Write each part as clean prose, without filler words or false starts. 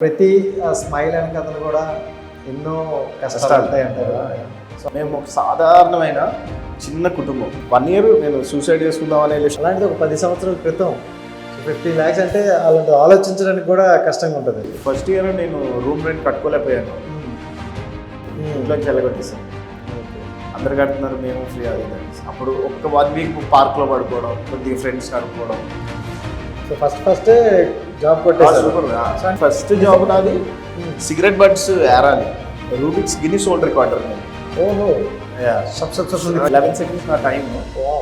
ప్రతి స్మైల్ వెనకతలు కూడా ఎన్నో కష్టాలు ఉంటాయంటారు. సో మేము ఒక సాధారణమైన చిన్న కుటుంబం. 1 year నేను సూసైడ్ చేసుకుందాం అనే అలాంటిది ఒక 10 సంవత్సరాల క్రితం 15 lakhs అంటే అలాంటి ఆలోచించడానికి కూడా కష్టంగా ఉంటుంది. ఫస్ట్ ఇయర్ నేను రూమ్ రెంట్ కట్టుకోలేకపోయాను. ఇంట్లోకి వెళ్ళగొట్టేసాను. అందరు కడుతున్నారు, మేము ఫ్రీ అయింది. అప్పుడు ఒక 1 week పార్క్లో పడుకోవడం, కొద్దిగా ఫ్రెండ్స్ కడుక్కోవడం. సో ఫస్ట్ జాబ్ కొట్టేసారు. ఫస్ట్ జాబ్ నాది సిగరెట్ బడ్స్ ఏరాలి. Rubik's Guinness world recorder. ఓహో 11 seconds నా టైం.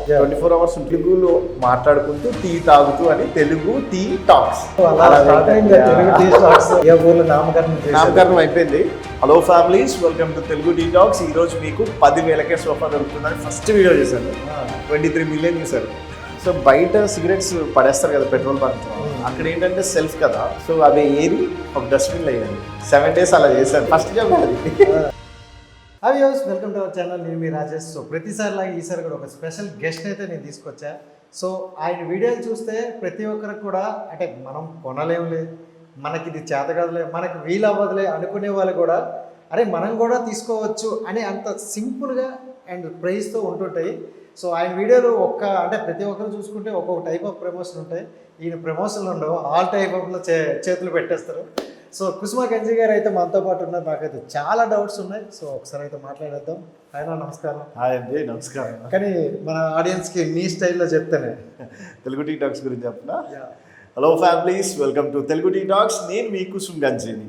24 hours తెలుగులో మాట్లాడుకుంటూ టీ తాగుతూ అని తెలుగు టీ టాక్స్ నామకరణం అయిపోయింది. Hello families, welcome to Telugu tea talks. ఈ రోజు మీకు 10,000కే సోఫా దొరుకుతుందని ఫస్ట్ వీడియో చేశాను. 23 million చూసారు. సో బయట సిగరెట్స్ పడేస్తారు కదా పెట్రోల్ బంక్, అక్కడ ఏంటంటే సెల్ఫ్ కదా, సో అవి ఏరి ఒక డస్ట్బిన్లో అయ్యాయి. 7 days అలా చేశాను. ఫస్ట్ జాబ్ అది. Hi viewers, welcome to our channel. నేను మీ రాజేష్. సో ప్రతిసారిలాగా ఈసారి కూడా ఒక స్పెషల్ గెస్ట్ అయితే నేను తీసుకొచ్చా. సో ఆయన వీడియోలు చూస్తే ప్రతి ఒక్కరికి కూడా అంటే మనం కొనలేములే, మనకి ఇది చేత కాదులే, మనకి వీలు అవ్వదులే అనుకునే వాళ్ళు కూడా అరే మనం కూడా తీసుకోవచ్చు అని అంత సింపుల్గా అండ్ ప్రైస్తో ఉంటుంటాయి. సో ఆయన వీడియోలు అంటే ప్రతి ఒక్కరు చూసుకుంటే ఒక్కొక్క టైప్ ఆఫ్ ప్రమోషన్ ఉంటాయి. ఈయన ప్రమోషన్లు ఉండవు, ఆల్ టైప్ ఆఫ్లో చేతులు పెట్టేస్తారు. సో కుసుమ గంజి గారు అయితే మనతో పాటు ఉన్నారు. నాకైతే చాలా డౌట్స్ ఉన్నాయి. సో ఒకసారి అయితే మాట్లాడేద్దాం. ఆయన నమస్కారం. హాయ్ అండి. నమస్కారం. కానీ మన ఆడియన్స్కి మీ స్టైల్లో చెప్తానే తెలుగు టీ టాక్స్ గురించి చెప్తున్నా. Hello families, welcome to Telugu tea talks. నేను మీ కుసుమ గంజిని.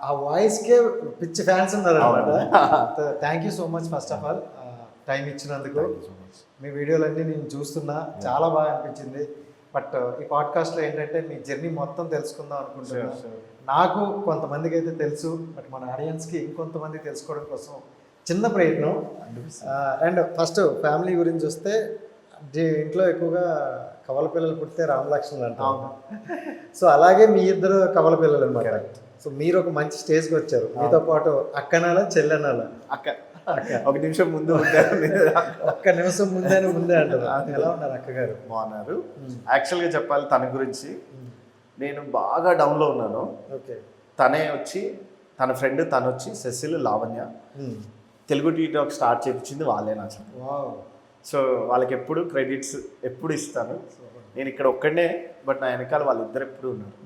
ఆ వాయిస్కే పిచ్చి ఫ్యాన్స్ ఉన్నారు అనమాట. Thank you so much first of all time ఇచ్చినందుకు. మీ వీడియోలన్నీ నేను చూస్తున్నా, చాలా బాగా అనిపించింది. బట్ ఈ పాడ్కాస్ట్లో ఏంటంటే మీ జర్నీ మొత్తం తెలుసుకుందాం అనుకుంటున్నాను. నాకు కొంతమందికి అయితే తెలుసు, బట్ మన ఆడియన్స్కి ఇంకొంతమంది తెలుసుకోవడం కోసం చిన్న ప్రయత్నం. అండ్ ఫస్ట్ ఫ్యామిలీ గురించి వస్తే ఇంట్లో ఎక్కువగా కవల పిల్లలు పుడితే రామలక్ష్మణులు అంటాం. సో అలాగే మీ ఇద్దరు కవల పిల్లలు అనమాట. సో మీరు ఒక మంచి స్టేజ్కి వచ్చారు. మీతో పాటు అక్కనాలా చెల్లెనాలా? ఒక నిమిషం ముందు ఒక్క నిమిషం ముందే అంటారు. ఎలా ఉన్నారు అక్కగారు? బాగున్నారు. యాక్చువల్గా చెప్పాలి తన గురించి, నేను బాగా డౌన్లో ఉన్నాను. ఓకే. తన ఫ్రెండ్ తను వచ్చి Cecil Lavanya Telugu tea talk start చేయించింది వాళ్ళే నా. సో వాళ్ళకి ఎప్పుడు క్రెడిట్స్ ఎప్పుడు ఇస్తాను. నేను ఇక్కడ ఒక్కడనే, బట్ నా వెనకాల వాళ్ళిద్దరు ఎప్పుడు ఉన్నారు.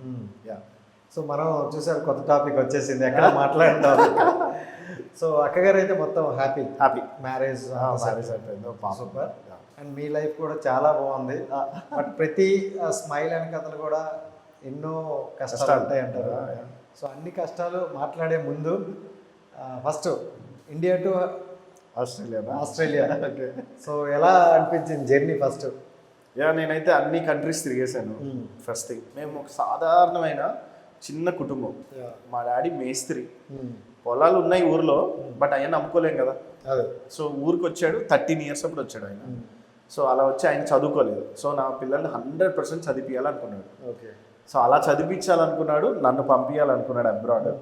సో మనం చూసారు కొత్త టాపిక్ వచ్చేసింది, ఎక్కడ మాట్లాడతాం. సో అక్కగారు అయితే మొత్తం హ్యాపీ మ్యారేజ్ అయిపోయింది. సూపర్. అండ్ మీ లైఫ్ కూడా చాలా బాగుంది. బట్ ప్రతి స్మైల్ వెనకతలు కూడా ఎన్నో కష్టాలు ఉంటాయి అంటారు. సో అన్ని కష్టాలు మాట్లాడే ముందు first India to Australia. So ఎలా అనిపించింది జర్నీ ఫస్ట్? నేనైతే అన్ని కంట్రీస్ తిరిగేశాను. ఫస్ట్ థింగ్, మేము ఒక సాధారణమైన చిన్న కుటుంబం. మా డాడీ మేస్త్రి. పొలాలు ఉన్నాయి ఊర్లో, బట్ ఆయన నమ్ముకోలేం కదా. సో ఊరికి వచ్చాడు, 13 years అప్పుడు వచ్చాడు ఆయన. సో అలా వచ్చి ఆయన చదువుకోలేదు. సో నా పిల్లల్ని 100% చదివించాలనుకున్నాడు. ఓకే. సో అలా చదివించాలనుకున్నాడు, నన్ను పంపించాలనుకున్నాడు అబ్రాడ్.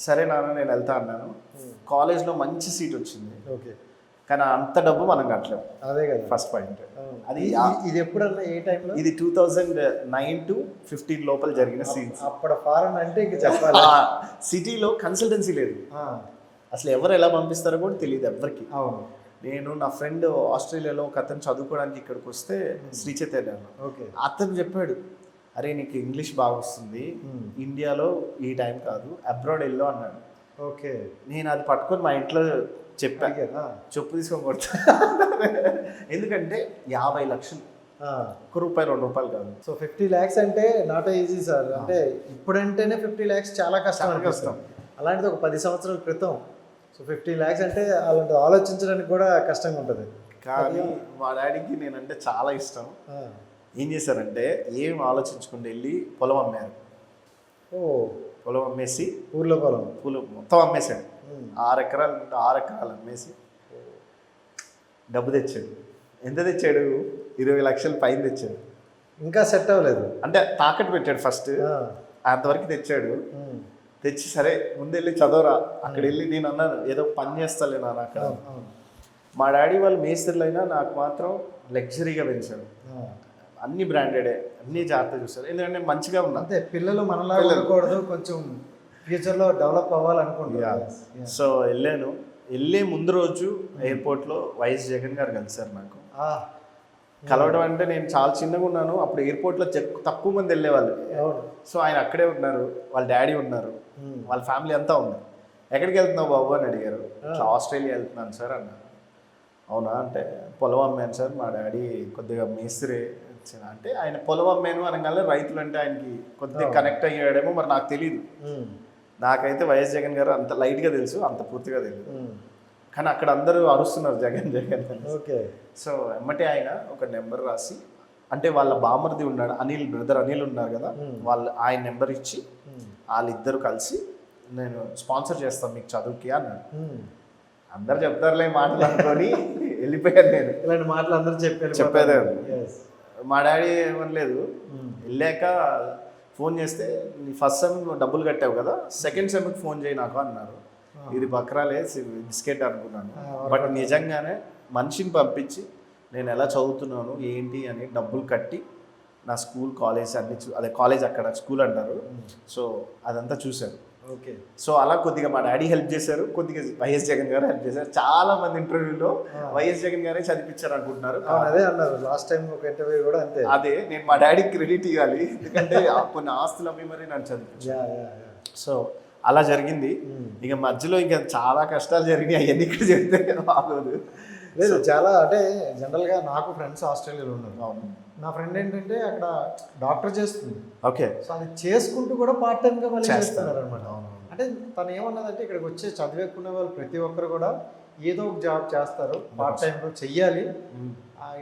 సరే నాన్న నేను వెళ్తా అన్నాను. కాలేజ్లో మంచి సీట్ వచ్చింది. ఓకే. కానీ అంత డబ్బు మనం కట్టలేము. అదే కదా ఫస్ట్ పాయింట్. ఇది ఎప్పుడన్నా ఏ టైంలో? ఇది 2009 to 15 లోపల జరిగిన సీన్స్. అప్పుడు ఫారెన్ అంటే ఇంక చెప్పాలి. సిటీలో కన్సల్టెన్సీ లేదు, అసలు ఎవరు ఎలా పంపిస్తారో కూడా తెలియదు ఎవరికి. అవును. నేను నా ఫ్రెండ్ ఆస్ట్రేలియాలో ఒక అతను చదువుకోవడానికి ఇక్కడికి వస్తే, శ్రీ చైతన్య, అతను చెప్పాడు, అరే నీకు ఇంగ్లీష్ బాగా వస్తుంది, ఇండియాలో ఈ టైం కాదు, అబ్రాడ్ వెళ్ళు అన్నాడు. ఓకే. నేను అది పట్టుకొని మా ఇంట్లో చెప్పాను కదా, చెప్పు తీసుకొని కొడతా. ఎందుకంటే 50 లక్షలు, ₹1 ₹2 కాదు. సో 50 lakhs అంటే నాట్ ఈజీ సార్. అంటే ఇప్పుడంటేనే 50 lakhs చాలా కష్టం. అలాంటిది ఒక 10 సంవత్సరాల క్రితం. సో 50 lakhs అంటే అలాంటి ఆలోచించడానికి కూడా కష్టంగా ఉంటుంది. కానీ మా డాడీకి నేనంటే చాలా ఇష్టం. ఏం చేశారంటే ఏం ఆలోచించకుండా వెళ్ళి పొలం అమ్మారు. పొలం అమ్మేసి ఊర్లో పొలం మొత్తం అమ్మేశాడు. 6 ఎకరాలు ఉంటే 6 ఎకరాలు అమ్మేసి డబ్బు తెచ్చాడు. ఎంత తెచ్చాడు? 20 లక్షలు పైన తెచ్చాడు. ఇంకా సెట్ అవ్వలేదు అంటే తాకట్టు పెట్టాడు ఫస్ట్. అంతవరకు తెచ్చాడు. తెచ్చి సరే ముందు వెళ్ళి చదవరా, అక్కడ వెళ్ళి నేను అన్నాను ఏదో పని చేస్తాలే నాన్న అక్కడ. మా డాడీ వాళ్ళు మేస్త్రులు అయినా నాకు మాత్రం లగ్జరీగా పెంచాడు. అన్ని బ్రాండెడే, అన్ని జాగ్రత్త చూస్తారు, ఎందుకంటే మంచిగా ఉన్నా. అంతే, పిల్లలు మనలాగా ఉండకూడదు, కొంచెం ఫ్యూచర్లో డెవలప్ అవ్వాలనుకుంటున్నారు. సో వెళ్ళాను. వెళ్ళే ముందు రోజు ఎయిర్పోర్ట్లో వైఎస్ జగన్ గారు కలిశారు నాకు. కలవడం అంటే నేను చాలా చిన్నగా ఉన్నాను అప్పుడు, ఎయిర్పోర్ట్లో తక్కువ మంది వెళ్ళేవాళ్ళు. సో ఆయన అక్కడే ఉన్నారు, వాళ్ళ డాడీ ఉన్నారు, వాళ్ళ ఫ్యామిలీ అంతా ఉన్నారు. ఎక్కడికి వెళ్తున్నావు బాబు అని అడిగారు. ఇట్లా ఆస్ట్రేలియా వెళ్తున్నాను సార్ అన్నారు. అవునా అంటే, పొలం అమ్మాను సార్, మా డాడీ కొద్దిగా మేస్త్రి అంటే, ఆయన పొలం అమ్మాను అనగానే రైతులు అంటే ఆయనకి కొద్దిగా కనెక్ట్ అయ్యాడేమో మరి నాకు తెలియదు. నాకైతే వైఎస్ జగన్ గారు అంత లైట్గా తెలుసు, అంత పూర్తిగా తెలియదు. కానీ అక్కడ అందరూ అరుస్తున్నారు జగన్ జగన్ అని. ఓకే. సో ఎమ్మటే ఆయన ఒక నెంబర్ రాసి, అంటే వాళ్ళ బామర్ది ఉన్నాడు అనిల్, బ్రదర్ అనిల్ ఉన్నారు కదా, ఆయన నెంబర్ ఇచ్చి వాళ్ళిద్దరు కలిసి నేను స్పాన్సర్ చేస్తాను మీకు చదువుకి అన్నాడు. అందరు చెప్తారులే మాటలు అనుకొని వెళ్ళిపోయాను నేను. ఇలాంటి మాటలు అందరూ చెప్పేదే. మా డాడీ ఏమనలేదు. వెళ్ళాక ఫోన్ చేస్తే, నీ ఫస్ట్ సెమ్ డబ్బులు కట్టావు కదా, సెకండ్ సెమ్కి ఫోన్ చేయి నాకు అన్నారు. ఇది బక్రాలే బిస్కెట్ అనుకున్నాను. బట్ నిజంగానే మనిషిని పంపించి నేను ఎలా చదువుతున్నాను ఏంటి అని డబ్బులు కట్టి నా స్కూల్ కాలేజ్ అన్ని అదే కాలేజ్ అక్కడ స్కూల్ అంటారు, సో అదంతా చూశారు. ఓకే. సో అలా కొద్దిగా మా డాడీ హెల్ప్ చేశారు, కొద్దిగా వైఎస్ జగన్ గారు హెల్ప్ చేశారు. చాలా మంది ఇంటర్వ్యూలో వైఎస్ జగన్ గారే చదివించారు అనుకుంటున్నారు. అదే అన్నారు లాస్ట్ టైం ఒక ఇంటర్వ్యూ కూడా అంతే. అదే నేను మా డాడీకి క్రెడిట్ ఇవ్వాలి, ఎందుకంటే కొన్ని ఆస్తులు అవి మరి నన్ను చదివించారు. సో అలా జరిగింది. ఇక మధ్యలో ఇంకా చాలా కష్టాలు జరిగినాయి, అవన్నీ ఇక్కడ చెప్తే బాగోదు. లేదు, చాలా అంటే జనరల్గా నాకు ఫ్రెండ్స్ ఆస్ట్రేలియాలో ఉన్నారు. అవును. నా ఫ్రెండ్ ఏంటంటే అక్కడ డాక్టర్ చేస్తుంది. ఓకే. సో అది చేసుకుంటూ కూడా పార్ట్ టైంగా మళ్ళీ చేస్తున్నారు అనమాట. అవును. అంటే తను ఏమన్నదంటే, ఇక్కడికి వచ్చే చదివేకునే వాళ్ళు ప్రతి ఒక్కరు కూడా ఏదో ఒక జాబ్ చేస్తారు, పార్ట్ టైంలో చెయ్యాలి.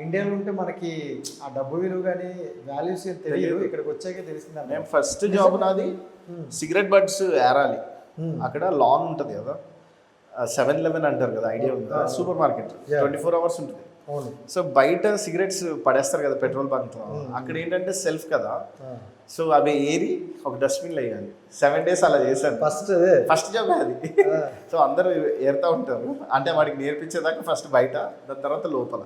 ఇండియాలో ఉంటే మనకి ఆ డబ్బు విలువ కానీ వాల్యూస్ తెలియదు, ఇక్కడికి వచ్చాకే తెలిసింది. నేను ఫస్ట్ జాబ్ నాది సిగరెట్ బడ్స్ ఏరాలి. అక్కడ లాన్ ఉంటుంది కదా, 7-Eleven అంటారు కదా, ఐడియా ఉందా? సూపర్ మార్కెట్ 24 hours ఉంటుంది. సో బయట సిగరెట్స్ పడేస్తారు కదా పెట్రోల్ బంక్లో, అక్కడ ఏంటంటే సెల్ఫ్ కదా, సో అవి ఏరి ఒక డస్ట్బిన్లో వేయాలి. 7 days అలా చేశాను. ఫస్ట్ జాబ్ అది. సో అందరూ ఏరుతూ ఉంటారు, అంటే వాడికి నేర్పించేదాకా ఫస్ట్ బయట, దాని తర్వాత లోపల.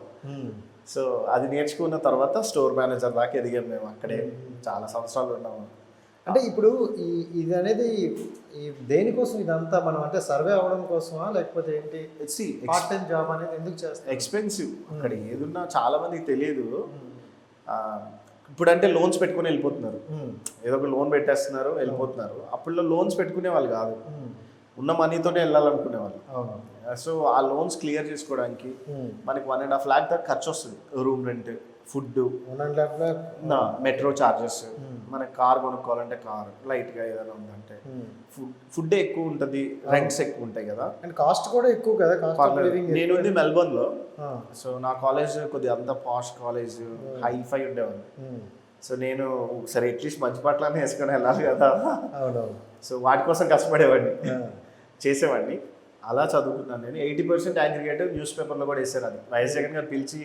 సో అది నేర్చుకున్న తర్వాత స్టోర్ మేనేజర్ దాకా ఎదిగాం మేము అక్కడే. చాలా సంవత్సరాలు ఉన్నాము. అంటే ఇప్పుడు ఇది అనేది దేనికోసం ఇదంతా, మనం అంటే సర్వే అవ్వడం కోసమా, లేకపోతే ఏంటి? పార్ట్ టైం జాబ్ అనేది ఎందుకు చేస్తారు? ఎక్స్పెన్సివ్ అక్కడ ఏదున్నా చాలా మందికి తెలియదు. ఇప్పుడు అంటే లోన్స్ పెట్టుకుని వెళ్ళిపోతున్నారు, ఏదో ఒక లోన్ పెట్టేస్తున్నారు వెళ్ళిపోతున్నారు. అప్పుడు లోన్స్ పెట్టుకునే వాళ్ళు కాదు, ఉన్న మనీతోనే వెళ్ళాలనుకునే వాళ్ళు. సో ఆ లోన్స్ క్లియర్ చేసుకోవడానికి మనకి 1.5 lakh దాకా ఖర్చు వస్తుంది. Room rent, food, metro charges, మనకి కార్ కొనుక్కోవాలంటే కార్, లైట్గా ఏదైనా ఉందంటే ఫుడ్ ఎక్కువ ఉంటుంది, రెంట్స్ ఎక్కువ ఉంటాయి కదా, అండ్ కాస్ట్ కూడా ఎక్కువ కదా. నేను ఉంది మెల్బోర్న్లో. సో నా కాలేజ్ కొద్దిగా అంత పాష్ కాలేజ్, హైఫై ఉండేవాళ్ళు. సో నేను ఒకసారి అట్లీస్ట్ మంచి బట్టలన్నీ వేసుకొని వెళ్ళాలి కదా, సో వాటి కోసం కష్టపడేవాడిని, చేసేవాడిని. అలా చదువుకున్నాను నేను. 80% అగ్రిగేట్ న్యూస్ పేపర్లో కూడా వేసారు. అది వైఎస్ జగన్ గారు పిలిచి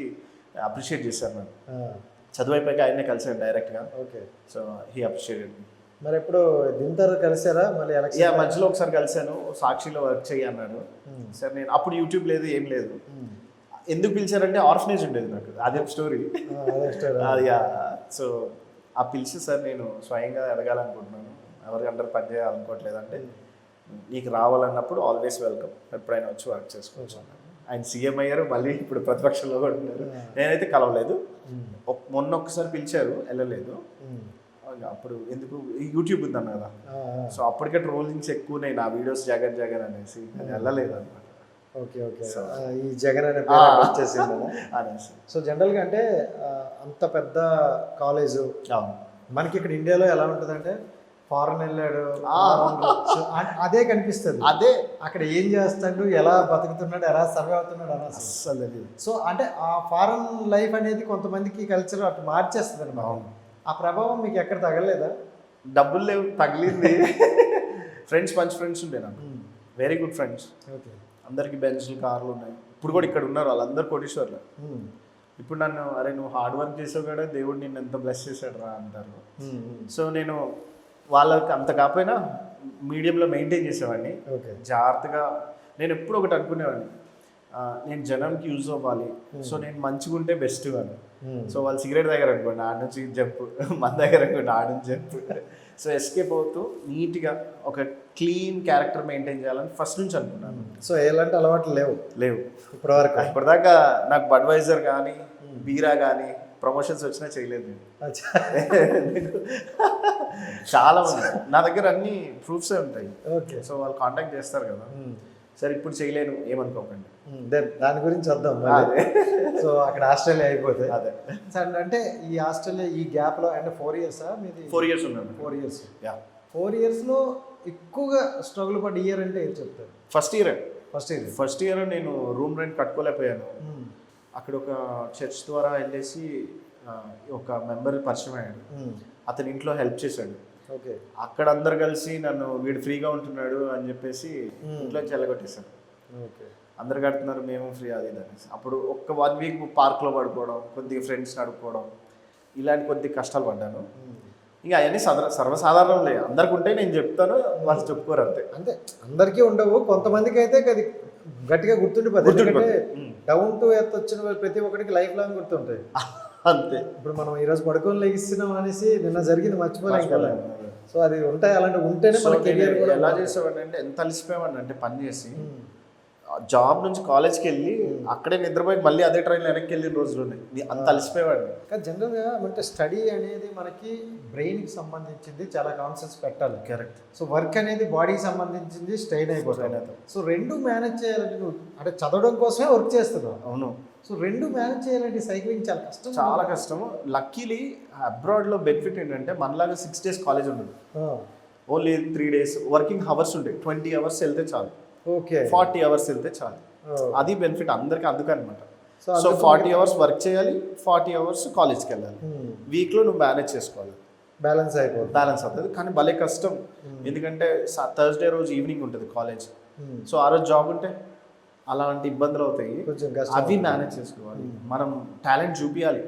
అప్రిషియేట్ చేశారు నన్ను. చదువు అయిపోయాక ఆయనే కలిసాను డైరెక్ట్గా. ఓకే. So he appreciated. మరి ఎప్పుడు దీంతో కలిసారా మళ్ళీ? మధ్యలో ఒకసారి కలిసాను, సాక్షిలో వర్క్ చేయి అన్నాడు. సార్ నేను అప్పుడు యూట్యూబ్ లేదు, ఏం లేదు. ఎందుకు పిలిచారంటే ఆర్ఫనేజ్ ఉండేది నాకు, అదే స్టోరీ. సో ఆ పిలిచి, సార్ నేను స్వయంగా ఎదగాలనుకుంటున్నాను, ఎవరికి అందరు పని చేయాలనుకోవట్లేదు అంటే, నీకు రావాలన్నప్పుడు ఆల్వేస్ వెల్కమ్, ఎప్పుడైనా వచ్చి వర్క్ చేసుకోవచ్చు. ఆయన సీఎం అయ్యారు, మళ్ళీ ఇప్పుడు ప్రతిపక్షంలో కూడా ఉన్నారు. నేనైతే కలవలేదు. మొన్న ఒక్కసారి పిలిచారు, వెళ్ళలేదు. అప్పుడు ఎందుకు, యూట్యూబ్ ఉందన్న కదా, సో అప్పటికే ట్రోలింగ్స్ ఎక్కువనే నా వీడియోస్ జగన్ జగన్ అనేసి, వెళ్ళలేదు అనమాట. ఓకే. ఈ జగన్ అనే వచ్చేసింది. సో జనరల్గా అంటే అంత పెద్ద కాలేజు మనకి ఇక్కడ ఇండియాలో ఎలా ఉంటుందంటే, ఫారెన్ వెళ్ళాడు అదే కనిపిస్తుంది. అదే అక్కడ ఏం చేస్తాడు, ఎలా బతుకుతున్నాడు, ఎలా సర్వే అవుతున్నాడు అని అసలు. సో అంటే ఆ ఫారెన్ లైఫ్ అనేది కొంతమందికి కల్చర్ అటు మార్చేస్తుంది అనమాట. ఆ ప్రభావం మీకు ఎక్కడ తగలేదా? డబ్బులు లేవు, తగిలింది. ఫ్రెండ్స్, మంచి ఫ్రెండ్స్ ఉండే నాకు, వెరీ గుడ్ ఫ్రెండ్స్. ఓకే. అందరికి బెంచ్లు, కార్లు ఉన్నాయి. ఇప్పుడు కూడా ఇక్కడ ఉన్నారు, వాళ్ళందరూ కోటీశ్వర్లు. ఇప్పుడు నన్ను, అరే నువ్వు హార్డ్ వర్క్ చేసావు కదా, దేవుడు నిన్ను ఎంత బ్లెస్ చేశాడు రా అంటారు. సో నేను వాళ్ళకి అంత కాకపోయినా మీడియంలో మెయింటైన్ చేసేవాడిని జాగ్రత్తగా. నేను ఎప్పుడు ఒకటి అనుకునేవాడిని, నేను జనంకి యూజ్ అవ్వాలి, సో నేను మంచిగా ఉంటే బెస్ట్ అని. సో వాళ్ళు సిగరెట్ దగ్గర అనుకోండి ఆడ నుంచి జంప్, మన దగ్గర అనుకోండి ఆడ నుంచి జంప్. సో ఎస్కేప్ అవుతూ నీట్గా ఒక క్లీన్ క్యారెక్టర్ మెయింటైన్ చేయాలని ఫస్ట్ నుంచి అనుకున్నాను. సో ఎలాంటి అలవాట్లు లేవు లేవు ఇప్పటివరకు? ఇప్పటిదాకా నాకు బడ్వైజర్ కానీ బీరా కానీ ప్రమోషన్స్ వచ్చినా చేయలేదు నేను. చాలా మంది నా దగ్గర అన్ని ప్రూఫ్సే ఉంటాయి. ఓకే. సో వాళ్ళు కాంటాక్ట్ చేస్తారు కదా, సరే ఇప్పుడు చేయలేను ఏమనుకోకండి. దాని గురించి వద్దాం. సో అక్కడ ఆస్ట్రేలియా అయిపోతే అదే సార్, అంటే ఈ ఆస్ట్రేలియా ఈ గ్యాప్లో అంటే 4 years మీది? 4 years ఉన్నాను. 4 years. యా. 4 yearsలో ఎక్కువగా స్ట్రగుల్ పడ్డ ఇయర్ అంటే ఏం చెప్తారు? ఫస్ట్ ఇయర్ ఫస్ట్ ఇయర్ నేను రూమ్ రెంట్ కట్టుకోలేకపోయాను. అక్కడ ఒక చర్చ్ ద్వారా వెళ్ళేసి ఒక మెంబర్ పరిచయం అయ్యాడు, అతని ఇంట్లో హెల్ప్ చేశాడు. ఓకే. అక్కడ అందరు కలిసి నన్ను వీడు ఫ్రీగా ఉంటున్నాడు అని చెప్పేసి ఇంట్లోంచి వెళ్ళగొట్టేశారు. ఓకే. అందరు కడుతున్నారు మేము ఫ్రీ అది ఇది అనేసి. అప్పుడు ఒక్క 1 week పార్క్లో పడుకోవడం, కొద్దిగా ఫ్రెండ్స్ అడుక్కోవడం, ఇలాంటి కొద్దిగా కష్టాలు పడ్డాను. ఇంకా అవన్నీ సర్వసాధారణం లేదు, అందరికి ఉంటే నేను చెప్తాను, వాళ్ళు చెప్పుకోరు అంతే. అంటే అందరికీ ఉండవు, కొంతమందికి అయితే అది గట్టిగా గుర్తుండిపోతుంది. డౌన్ టు ఎర్త్ వచ్చిన ప్రతి ఒక్కరికి లైఫ్ లాంగ్ గుర్తుంటాయి అంతే. ఇప్పుడు మనం ఈరోజు పడుకొని లెగిస్తున్నాం అనేసి నిన్న జరిగింది మర్చిపోలేం కదా. సో అది ఉంటాయి, అలాంటివి ఉంటేనే మన కెరియర్ కూడా. ఎలా చేసేవాడిని అంటే ఎంత అలసిపోయామని అంటే పని చేసి జాబ్ నుంచి కాలేజ్కి వెళ్ళి అక్కడే నిద్రపోయి మళ్ళీ అదే ట్రైన్లో వెనక్కి వెళ్ళిన రోజులు ఉన్నాయి, అంత అలసిపోయేవాడిని. కానీ జనరల్గా అంటే స్టడీ అనేది మనకి బ్రెయిన్కి సంబంధించింది, చాలా కాన్సెప్ట్స్ పెట్టాలి. కరెక్ట్. సో వర్క్ అనేది బాడీకి సంబంధించింది, స్ట్రెయిన్ అయిపోతుంది. సో రెండు మేనేజ్ చేయాలంటే నువ్వు అంటే చదవడం కోసమే వర్క్ చేస్తున్నావు. అవును. సో రెండు మేనేజ్ చేయాలంటే సైక్లింగ్ చాలా కష్టం. చాలా కష్టము. లక్కీలీ అబ్రాడ్లో బెనిఫిట్ ఏంటంటే మనలాగా 6 days కాలేజ్ ఉండదు, ఓన్లీ 3 days వర్కింగ్ అవర్స్ ఉంటాయి. 20 hours వెళ్తే చాలు, ఓకే, 40 hours వెళ్తే చాలు. అది బెనిఫిట్ అందరికి అందుకనమాట. సో 40 hours వర్క్ చేయాలి, 40 hours కాలేజ్కి వెళ్ళాలి. వీక్లో నువ్వు మేనేజ్ చేసుకోవాలి, బ్యాలెన్స్ అయిపోతుంది. బ్యాలెన్స్ అవుతుంది. కానీ భలే కష్టం, ఎందుకంటే థర్స్డే రోజు ఈవినింగ్ ఉంటుంది కాలేజ్. సో ఆ రోజు జాబ్ ఉంటే అలాంటి ఇబ్బందులు అవుతాయి, అవి మేనేజ్ చేసుకోవాలి. మనం టాలెంట్ చూపించాలి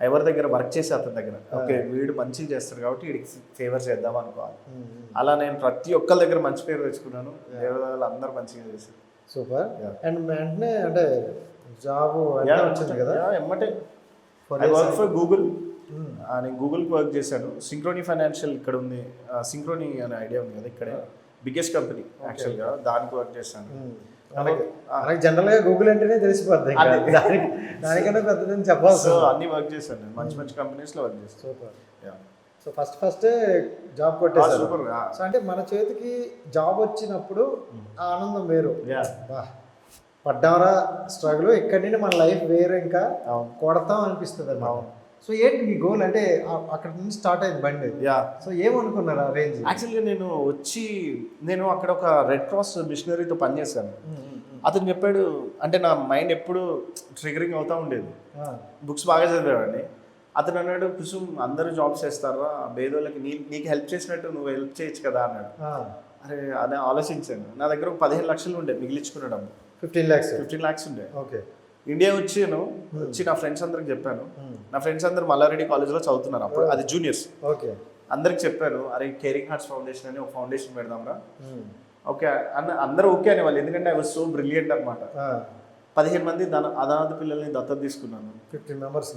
ఎవరి దగ్గర వర్క్ చేసే అతని దగ్గర. ఓకే వీడు మంచిగా చేస్తాడు కాబట్టి వీడికి ఫేవర్ చేద్దాం అనుకోవాలి. అలా నేను ప్రతి ఒక్కరి దగ్గర మంచి పేరు తెచ్చుకున్నాను, దేవదాలు అందరూ మంచిగా చేశారు. సూపర్. అండ్ వెంటనే అంటే జాబ్ వచ్చింది కదా ఎమ్మటే. I work for Google. నేను గూగుల్కి వర్క్ చేశాను. సింక్రోనీ ఫైనాన్షియల్ ఇక్కడ ఉంది, సింక్రోనీ అనే ఐడియా ఉంది కదా, ఇక్కడే బిగ్గెస్ట్ కంపెనీ యాక్చువల్గా, దానికి వర్క్ చేశాను. జనరల్ గా గూగుల్ అంటేనే తెలిసిపోద్ది, దానికన్నా పెద్దదని చెప్పాలి. సో అన్ని వర్క్ చేశాను నేను, మంచి మంచి కంపెనీస్ లో వర్క్ చేశాను. సూపర్. సో ఫస్ట్ జాబ్ కొట్టేసారు. సూపర్. సో అంటే మన చేతికి జాబ్ వచ్చినప్పుడు ఆ ఆనందం వేరు. పడ్డామరా స్ట్రగుల్, ఇక్కడ నుండి మన లైఫ్ వేరు, ఇంకా కొడతాం అనిపిస్తుంది అన్నమాట. సో ఏంటి మీ గోల్? అంటే అక్కడ నుంచి స్టార్ట్ అయింది బండి. సో ఏమనుకున్నారు ఆ రేంజ్? యాక్చువల్గా నేను అక్కడ ఒక రెడ్ క్రాస్ మిషనరీతో పనిచేశాను. అతను చెప్పాడు, అంటే నా మైండ్ ఎప్పుడు ట్రిగరింగ్ అవుతూ ఉండేది, బుక్స్ బాగా చదివేవాడిని. అతను అన్నాడు, కుసుమ్ అందరూ జాబ్స్ చేస్తారా, బేదోళ్ళకి నీకు హెల్ప్ చేసినట్టు నువ్వు హెల్ప్ చేయొచ్చు కదా అన్నాడు. అరే అదే ఆలోచించాను. నా దగ్గర ఒక 15 లక్షలు ఉండే మిగిలించుకున్న డబ్బు. 15 lakhs ఉండే. ఓకే. ఇండియా వచ్చి నా ఫ్రెండ్స్ అందరికి చెప్పాను. నా ఫ్రెండ్స్ అందరు మల్లారెడ్డి కాలేజ్లో చదువుతున్నారు అప్పుడు, అది జూనియర్స్. ఓకే. అందరికి చెప్పాను, అరే కేరింగ్ హార్ట్స్ ఫౌండేషన్ అని ఒక ఫౌండేషన్ పెడదాంరా. ఓకే అన్న, అందరూ ఓకే అనేవాళ్ళు, ఎందుకంటే ఐ వాజ్ సో బ్రిలియంట్ అనమాట. 15 మంది అనాథ పిల్లల్ని దత్తత తీసుకున్నాను. 15 members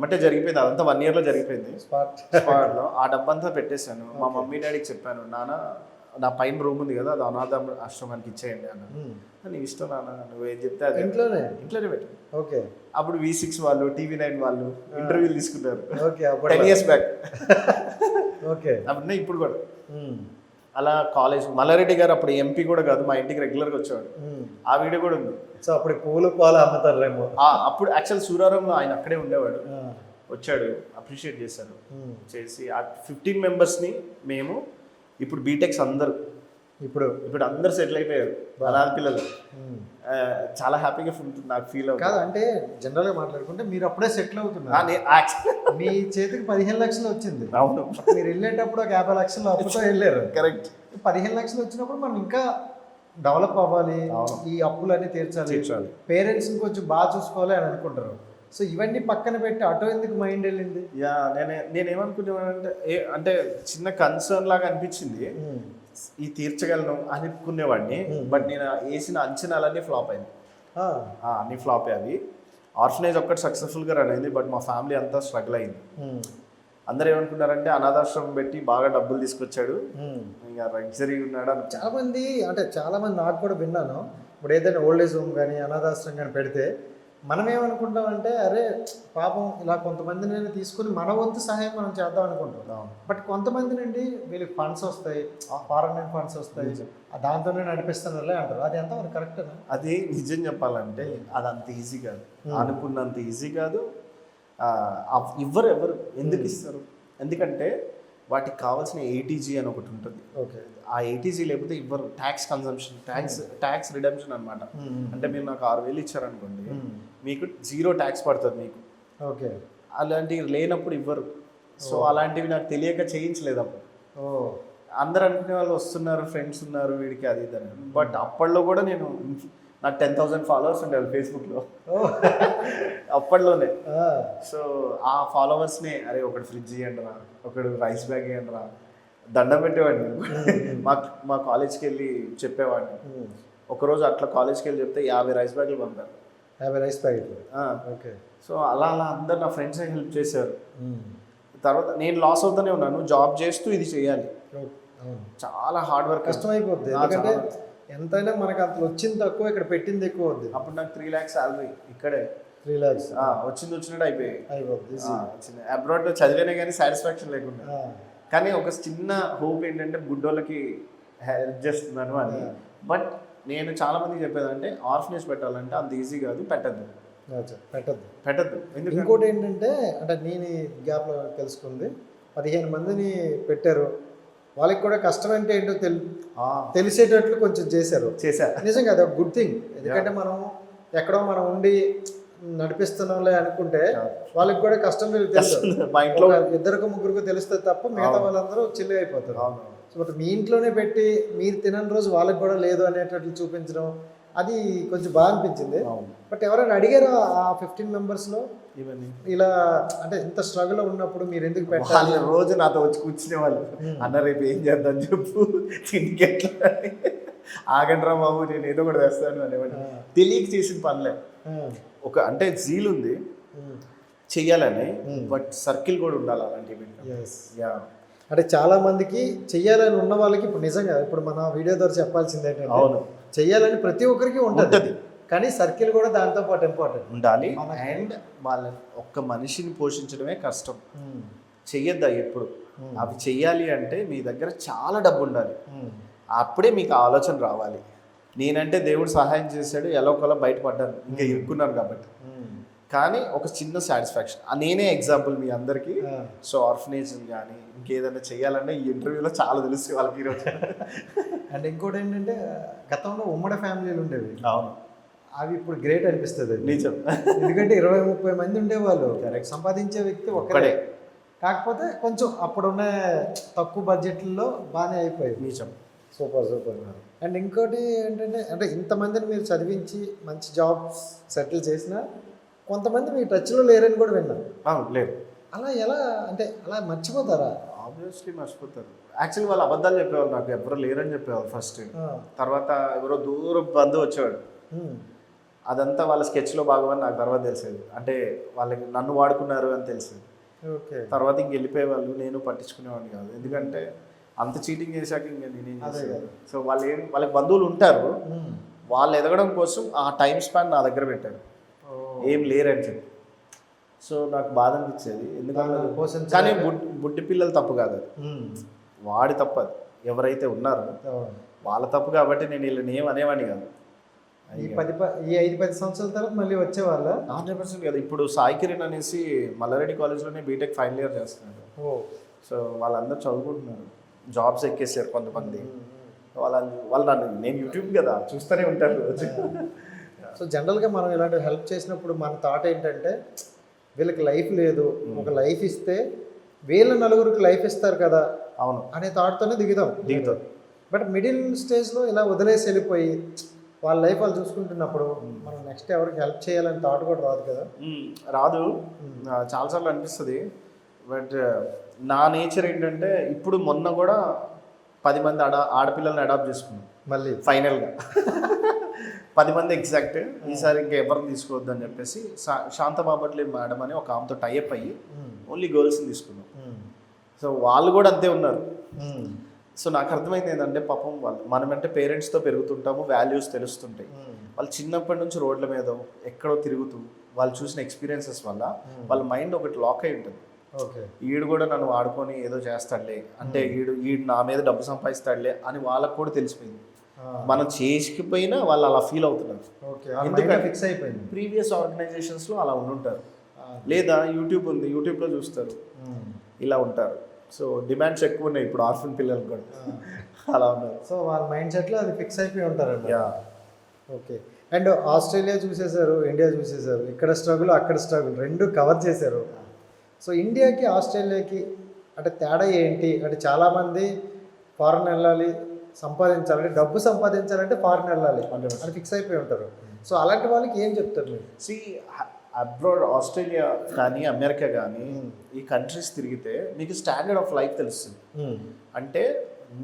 అంటే జరిగిపోయింది, అదంతా 1 yearలో జరిగిపోయింది. స్పాట్లో ఆ డబ్బంతా పెట్టేశాను. మా మమ్మీ డాడీకి చెప్పాను, నాన్న నా పైన రూమ్ ఉంది కదా, అది అనాథ ఆశ్రమానికి ఇచ్చేయండి అన్నాను. నీ ఇష్టం నాన్న, నువ్వు ఏం చెప్తే అది ఇంట్లోనే పెట్టు. ఓకే. అప్పుడు V6 వాళ్ళు, TV9 వాళ్ళు ఇంటర్వ్యూలు తీసుకున్నారు. ఓకే. 10 years back. ఓకే. అప్పుడు ఇప్పుడు కూడా అలా కాలేజ్. మల్లారెడ్డి గారు అప్పుడు ఎంపీ కూడా కాదు, మా ఇంటికి రెగ్యులర్గా వచ్చేవాడు. ఆ వీడియో కూడా ఉంది. సో అప్పుడు పూలు పాలు అమ్ముతారేమో. అప్పుడు యాక్చువల్ సూరారంలో ఆయన అక్కడే ఉండేవాడు. వచ్చాడు, అప్రిషియేట్ చేశారు. చేసి ఆ 15 మెంబర్స్ని మేము ఇప్పుడు బీటెక్స్ అందరూ ఇప్పుడు అందరు సెటిల్ అయిపోయారు, అనాథ పిల్లలు. చాలా హ్యాపీగా నాకు ఫీల్ అవుతుంది. కాదు అంటే జనరల్గా మాట్లాడుకుంటే మీరు అప్పుడే సెటిల్ అవుతున్నారు. మీ చేతికి 15 లక్షలు వచ్చింది. అవును. మీరు వెళ్ళేటప్పుడు ఒక 50 లక్షలు అప్పుతో వెళ్ళారు. కరెక్ట్. 15 లక్షలు వచ్చినప్పుడు మనం ఇంకా డెవలప్ అవ్వాలి, ఈ అప్పులన్నీ తీర్చాలి, పేరెంట్స్ని కొంచెం బాగా చూసుకోవాలి అని అనుకుంటారు. సో ఇవన్నీ పక్కన పెట్టి అటో ఎందుకు మైండ్ వెళ్ళింది? నేనేమనుకునేవాడంటే అంటే చిన్న కన్సర్న్ లాగా అనిపించింది, ఈ తీర్చగలను అనుకునేవాడిని. బట్ నేను వేసిన అంచనాలన్నీ ఫ్లాప్ అయింది. అన్ని ఫ్లాపే అవి. ఆర్ఫనేజ్ ఒక్కటి సక్సెస్ఫుల్గా రన్ అయింది, బట్ మా ఫ్యామిలీ అంతా స్ట్రగుల్ అయింది. అందరూ ఏమనుకున్నారంటే అనాథాశ్రమం పెట్టి బాగా డబ్బులు తీసుకొచ్చాడు, ఇంకా లగ్జరీ ఉన్నాడు అని. చాలా మంది నాకు కూడా విన్నాను, ఇప్పుడు ఏదైనా ఓల్డ్ ఏజ్ హోమ్ కానీ అనాథాశ్రమం కానీ పెడితే మనం ఏమనుకుంటామంటే అరే పాపం ఇలా కొంతమందిని తీసుకుని మన వంతు సహాయం మనం చేద్దాం అనుకుంటున్నాం. బట్ కొంతమంది నుండి వీళ్ళకి ఫండ్స్ వస్తాయి, ఫారెన్ ఫండ్స్ వస్తాయి, దాంతోనే నడిపిస్తున్నారులే అంటారు. అది ఎంత కరెక్టేనా? అది నిజం చెప్పాలంటే అది అంత ఈజీ కాదు, అనుకున్నంత ఈజీ కాదు. ఎవరు ఎందుకు ఇస్తారు? ఎందుకంటే వాటికి కావాల్సిన ఏటీజీ అని ఒకటి ఉంటుంది. ఓకే, ఆ ఏటీజీ లేకపోతే ఇవ్వరు. ట్యాక్స్ కన్సంప్షన్, ట్యాక్స్ రిడమ్షన్ అనమాట. అంటే మీరు నాకు 6,000 ఇచ్చారనుకోండి, మీకు 0 ట్యాక్స్ పడుతుంది మీకు. ఓకే, అలాంటివి లేనప్పుడు ఇవ్వరు. సో అలాంటివి నాకు తెలియక చేయించలేదు అప్పుడు. అందరు అనుకునే వాళ్ళు వస్తున్నారు, ఫ్రెండ్స్ ఉన్నారు వీడికి అది ఇదని. బట్ అప్పట్లో కూడా నాకు 10,000 ఫాలోవర్స్ ఉండేవాళ్ళు ఫేస్బుక్లో అప్పట్లోనే. సో ఆ ఫాలోవర్స్ని అరే ఒకటి ఫ్రిడ్జ్ ఇవ్వండి రా, ఒకడు రైస్ బ్యాగ్ ఇవ్వండి రా, దండం పెట్టేవాడిని. మా కాలేజ్కి వెళ్ళి చెప్పేవాడిని. ఒకరోజు అట్లా కాలేజ్కి వెళ్ళి చెప్తే 50 రైస్ బ్యాగులు పంపారు. 50 రైస్ ప్యాకెట్లు. ఓకే. సో అలా అందరు నా ఫ్రెండ్స్ హెల్ప్ చేశారు. తర్వాత నేను లాస్ అవుతూనే ఉన్నాను, జాబ్ చేస్తూ ఇది చేయాలి. చాలా హార్డ్ వర్క్, కష్టమైపోద్ది. ఎందుకంటే ఎంతైనా మనకు అంత వచ్చింది తక్కువ, ఇక్కడ పెట్టింది ఎక్కువ అవుద్ది. అప్పుడు నాకు 3 lakhs శాలరీ ఇక్కడే. 3 lakhs వచ్చినట్టు అయిపోద్ది. అబ్రాడ్ చదివేనే కానీ సాటిస్ఫాక్షన్ లేకుండా. కానీ ఒక చిన్న హోప్ ఏంటంటే గుడ్డోళ్ళకి హెల్ప్ చేస్తున్నాను అని. బట్ నేను చాలా మందికి చెప్పేదంటే ఆర్ఫనేజ్ పెట్టాలంటే అంత ఈజీ కాదు, పెట్టద్దు. ఎందుకు? ఇంకోటి ఏంటంటే అంటే నేను గ్యాప్లో తెలుసుకుంది, 15 మందిని పెట్టారు, వాళ్ళకి కూడా కష్టం అంటే ఏంటో తెలిసేటట్లు కొంచెం చేశారు. నిజంగా అది ఒక గుడ్ థింగ్. ఎందుకంటే మనం ఎక్కడో మనం ఉండి నడిపిస్తున్నాంలే అనుకుంటే వాళ్ళకి కూడా కష్టం తెలుసు. మా ఇంట్లో 2-3 తెలుస్తే తప్ప మిగతా వాళ్ళందరూ చిల్లి అయిపోతారు. సో బట్ మీ ఇంట్లోనే పెట్టి మీరు తినని రోజు వాళ్ళకి కూడా లేదు అనేటట్లు చూపించడం అది కొంచెం బాగా అనిపించింది. బట్ ఎవరైనా అడిగారు ఆ 15 మెంబర్స్లో ఇలా అంటే ఇంత స్ట్రగుల్ ఉన్నప్పుడు మీరు ఎందుకు పెట్టాలి? రోజు నాతో వచ్చి కూర్చునే వాళ్ళు, అన్న రేపు ఏం చేద్దాం చెప్పు, తిండికి ఎట్లా, ఆగండ్రా బాబు నేను ఏదో కూడా వేస్తాను అనేవాడు. తెలియక చేసిన పనిలే. ఒక అంటే జీల్ ఉంది చెయ్యాలని, బట్ సర్కిల్ కూడా ఉండాలి అలాంటివి. అంటే చాలా మందికి చెయ్యాలని ఉన్న వాళ్ళకి ఇప్పుడు నిజంగా ఇప్పుడు మన వీడియో ద్వారా చెప్పాల్సింది ఏంటంటే చెయ్యాలని ప్రతి ఒక్కరికి ఉంటుంది, కానీ సర్కిల్ కూడా దాంతో పాటు ఇంపార్టెంట్ ఉండాలి. అండ్ వాళ్ళ ఒక్క మనిషిని పోషించడమే కష్టం, చెయ్యొద్దా ఎప్పుడు. అవి చెయ్యాలి అంటే మీ దగ్గర చాలా డబ్బు ఉండాలి, అప్పుడే మీకు ఆలోచన రావాలి. నేనంటే దేవుడు సహాయం చేశాడు, ఎలా ఒకలా బయటపడ్డాను, ఇంకా ఇరుక్కున్నాను కాబట్టి. కానీ ఒక చిన్న సాటిస్ఫాక్షన్, నేనే ఎగ్జాంపుల్ మీ అందరికీ. సో ఆర్ఫనేజ్ కానీ ఇంకేదైనా చెయ్యాలంటే ఈ ఇంటర్వ్యూలో చాలా తెలుసు వాళ్ళకి ఈరోజు. అండ్ ఇంకోటి ఏంటంటే గతంలో ఉమ్మడి ఫ్యామిలీలు ఉండేవి. అవును, అవి ఇప్పుడు గ్రేట్ అనిపిస్తుంది. నిజం. ఎందుకంటే 20-30 మంది ఉండేవాళ్ళు, సంపాదించే వ్యక్తి ఒక్కడే. కాకపోతే కొంచెం అప్పుడున్న తక్కువ బడ్జెట్లలో బాగానే అయిపోయింది. నిజం. సూపర్. అండ్ ఇంకోటి ఏంటంటే అంటే ఇంతమందిని మీరు చదివించి మంచి జాబ్స్ సెటిల్ చేసినా కొంతమంది మీ టచ్లో లేరని కూడా విన్నాను. లేదు. అలా ఎలా అంటే అలా మర్చిపోతారా? ఆబ్వియస్లీ మర్చిపోతారు. యాక్చువల్లీ వాళ్ళు అబద్ధాలు చెప్పేవాళ్ళు, నాకు ఎవరు లేరని చెప్పేవాళ్ళు ఫస్ట్. తర్వాత ఎవరో దూరం బంధు వచ్చేవాడు, అదంతా వాళ్ళ స్కెచ్లో భాగమని నాకు తర్వాత తెలిసేది. అంటే వాళ్ళకి నన్ను వాడుకున్నారు అని తెలిసేది. తర్వాత ఇంక వెళ్ళిపోయేవాళ్ళు, నేను పట్టించుకునేవాడిని కాదు. ఎందుకంటే అంత చీటింగ్ చేశాక ఇంకా నేనేం చేసేది. సో వాళ్ళకి బంధువులు ఉంటారు, వాళ్ళు ఎదగడం కోసం ఆ టైం స్పాన్ నా దగ్గర పెట్టారు, ఏం లేరని చెప్పి. సో నాకు బాధ అనిపించేది. ఎందుకంటే కానీ బుడ్డి పిల్లలు తప్పు కాదు, వాడి తప్పు. అది ఎవరైతే ఉన్నారో వాళ్ళ తప్పు కాబట్టి నేను వీళ్ళని ఏం అనేవాడిని కాదు. ఈ 5-10 సంవత్సరాల తర్వాత మళ్ళీ వచ్చేవాళ్ళ 100% కదా. ఇప్పుడు సాయి కిరణ్ అనేసి మల్లారెడ్డి కాలేజ్లోనే బీటెక్ ఫైనల్ ఇయర్ చేస్తున్నారు. సో వాళ్ళందరూ చదువుకుంటున్నారు, జాబ్స్ ఎక్కేసారు కొంతమంది. వాళ్ళు నేను యూట్యూబ్ కదా చూస్తూనే ఉంటారు రోజు. సో జనరల్గా మనం ఇలాంటి హెల్ప్ చేసినప్పుడు మన థాట్ ఏంటంటే వీళ్ళకి లైఫ్ లేదు, ఒక లైఫ్ ఇస్తే వీళ్ళ నలుగురికి లైఫ్ ఇస్తారు కదా అవును అనే థాట్తోనే దిగుతాం. బట్ మిడిల్ స్టేజ్లో ఇలా వదిలేసి వెళ్ళిపోయి వాళ్ళ లైఫ్ వాళ్ళు చూసుకుంటున్నప్పుడు మనం నెక్స్ట్ ఎవరికి హెల్ప్ చేయాలని థాట్ కూడా రాదు కదా. రాదు, చాలాసార్లు అనిపిస్తుంది. బట్ నా నేచర్ ఏంటంటే ఇప్పుడు మొన్న కూడా 10 మంది ఆడపిల్లల్ని అడాప్ట్ చేసుకున్నాం మళ్ళీ ఫైనల్గా. 10 మంది ఎగ్జాక్ట్, ఈసారి ఇంకా ఎవరిని తీసుకోవద్దు అని చెప్పేసి శాంత బాపట్లే మేడం అని ఒక ఆమెతో టైఅప్ అయ్యి ఓన్లీ గర్ల్స్ని తీసుకున్నాం. సో వాళ్ళు కూడా అంతే ఉన్నారు. సో నాకు అర్థమైంది ఏంటంటే పాపం వాళ్ళు మనమంటే పేరెంట్స్తో పెరుగుతుంటాము, వాల్యూస్ తెలుస్తుంటాయి. వాళ్ళు చిన్నప్పటి నుంచి రోడ్ల మీద ఎక్కడో తిరుగుతూ వాళ్ళు చూసిన ఎక్స్పీరియన్సెస్ వల్ల వాళ్ళ మైండ్ ఒకటి లాక్ అయి ఉంటుంది. ఈడు కూడా నన్ను వాడుకొని ఏదో చేస్తాడులే, అంటే ఈడు నా మీద డబ్బు సంపాదిస్తాడులే అని వాళ్ళకు కూడా తెలిసిపోయింది. మనం చేసుకుపోయినా వాళ్ళు అలా ఫీల్ అవుతున్నారు. ఎందుకంటే ఫిక్స్ అయిపోయింది. ప్రీవియస్ ఆర్గనైజేషన్స్లో అలా ఉండుంటారు, లేదా యూట్యూబ్ ఉంది, యూట్యూబ్లో చూస్తారు, ఇలా ఉంటారు. సో డిమాండ్స్ ఎక్కువ ఉన్నాయి ఇప్పుడు ఆర్ఫన్ పిల్లలు కూడా అలా ఉన్నారు. సో వాళ్ళ మైండ్ సెట్లో అది ఫిక్స్ అయిపోయి ఉంటారండి. ఓకే. అండ్ ఆస్ట్రేలియా చూసేశారు, ఇండియా చూసేశారు, ఇక్కడ స్ట్రగుల్ అక్కడ స్ట్రగుల్ రెండు కవర్ చేశారు. సో ఇండియాకి ఆస్ట్రేలియాకి అంటే తేడా ఏంటి అంటే చాలామంది ఫారెన్ వెళ్ళాలి సంపాదించాలంటే డబ్బు సంపాదించాలంటే ఫారెన్ వెళ్ళాలి అని ఫిక్స్ అయిపోయి ఉంటారు. సో అలాంటి వాళ్ళకి ఏం చెప్తారు మీరు? సి అబ్రాడ్ ఆస్ట్రేలియా కానీ అమెరికా కానీ ఈ కంట్రీస్ తిరిగితే మీకు స్టాండర్డ్ ఆఫ్ లైఫ్ తెలుస్తుంది. అంటే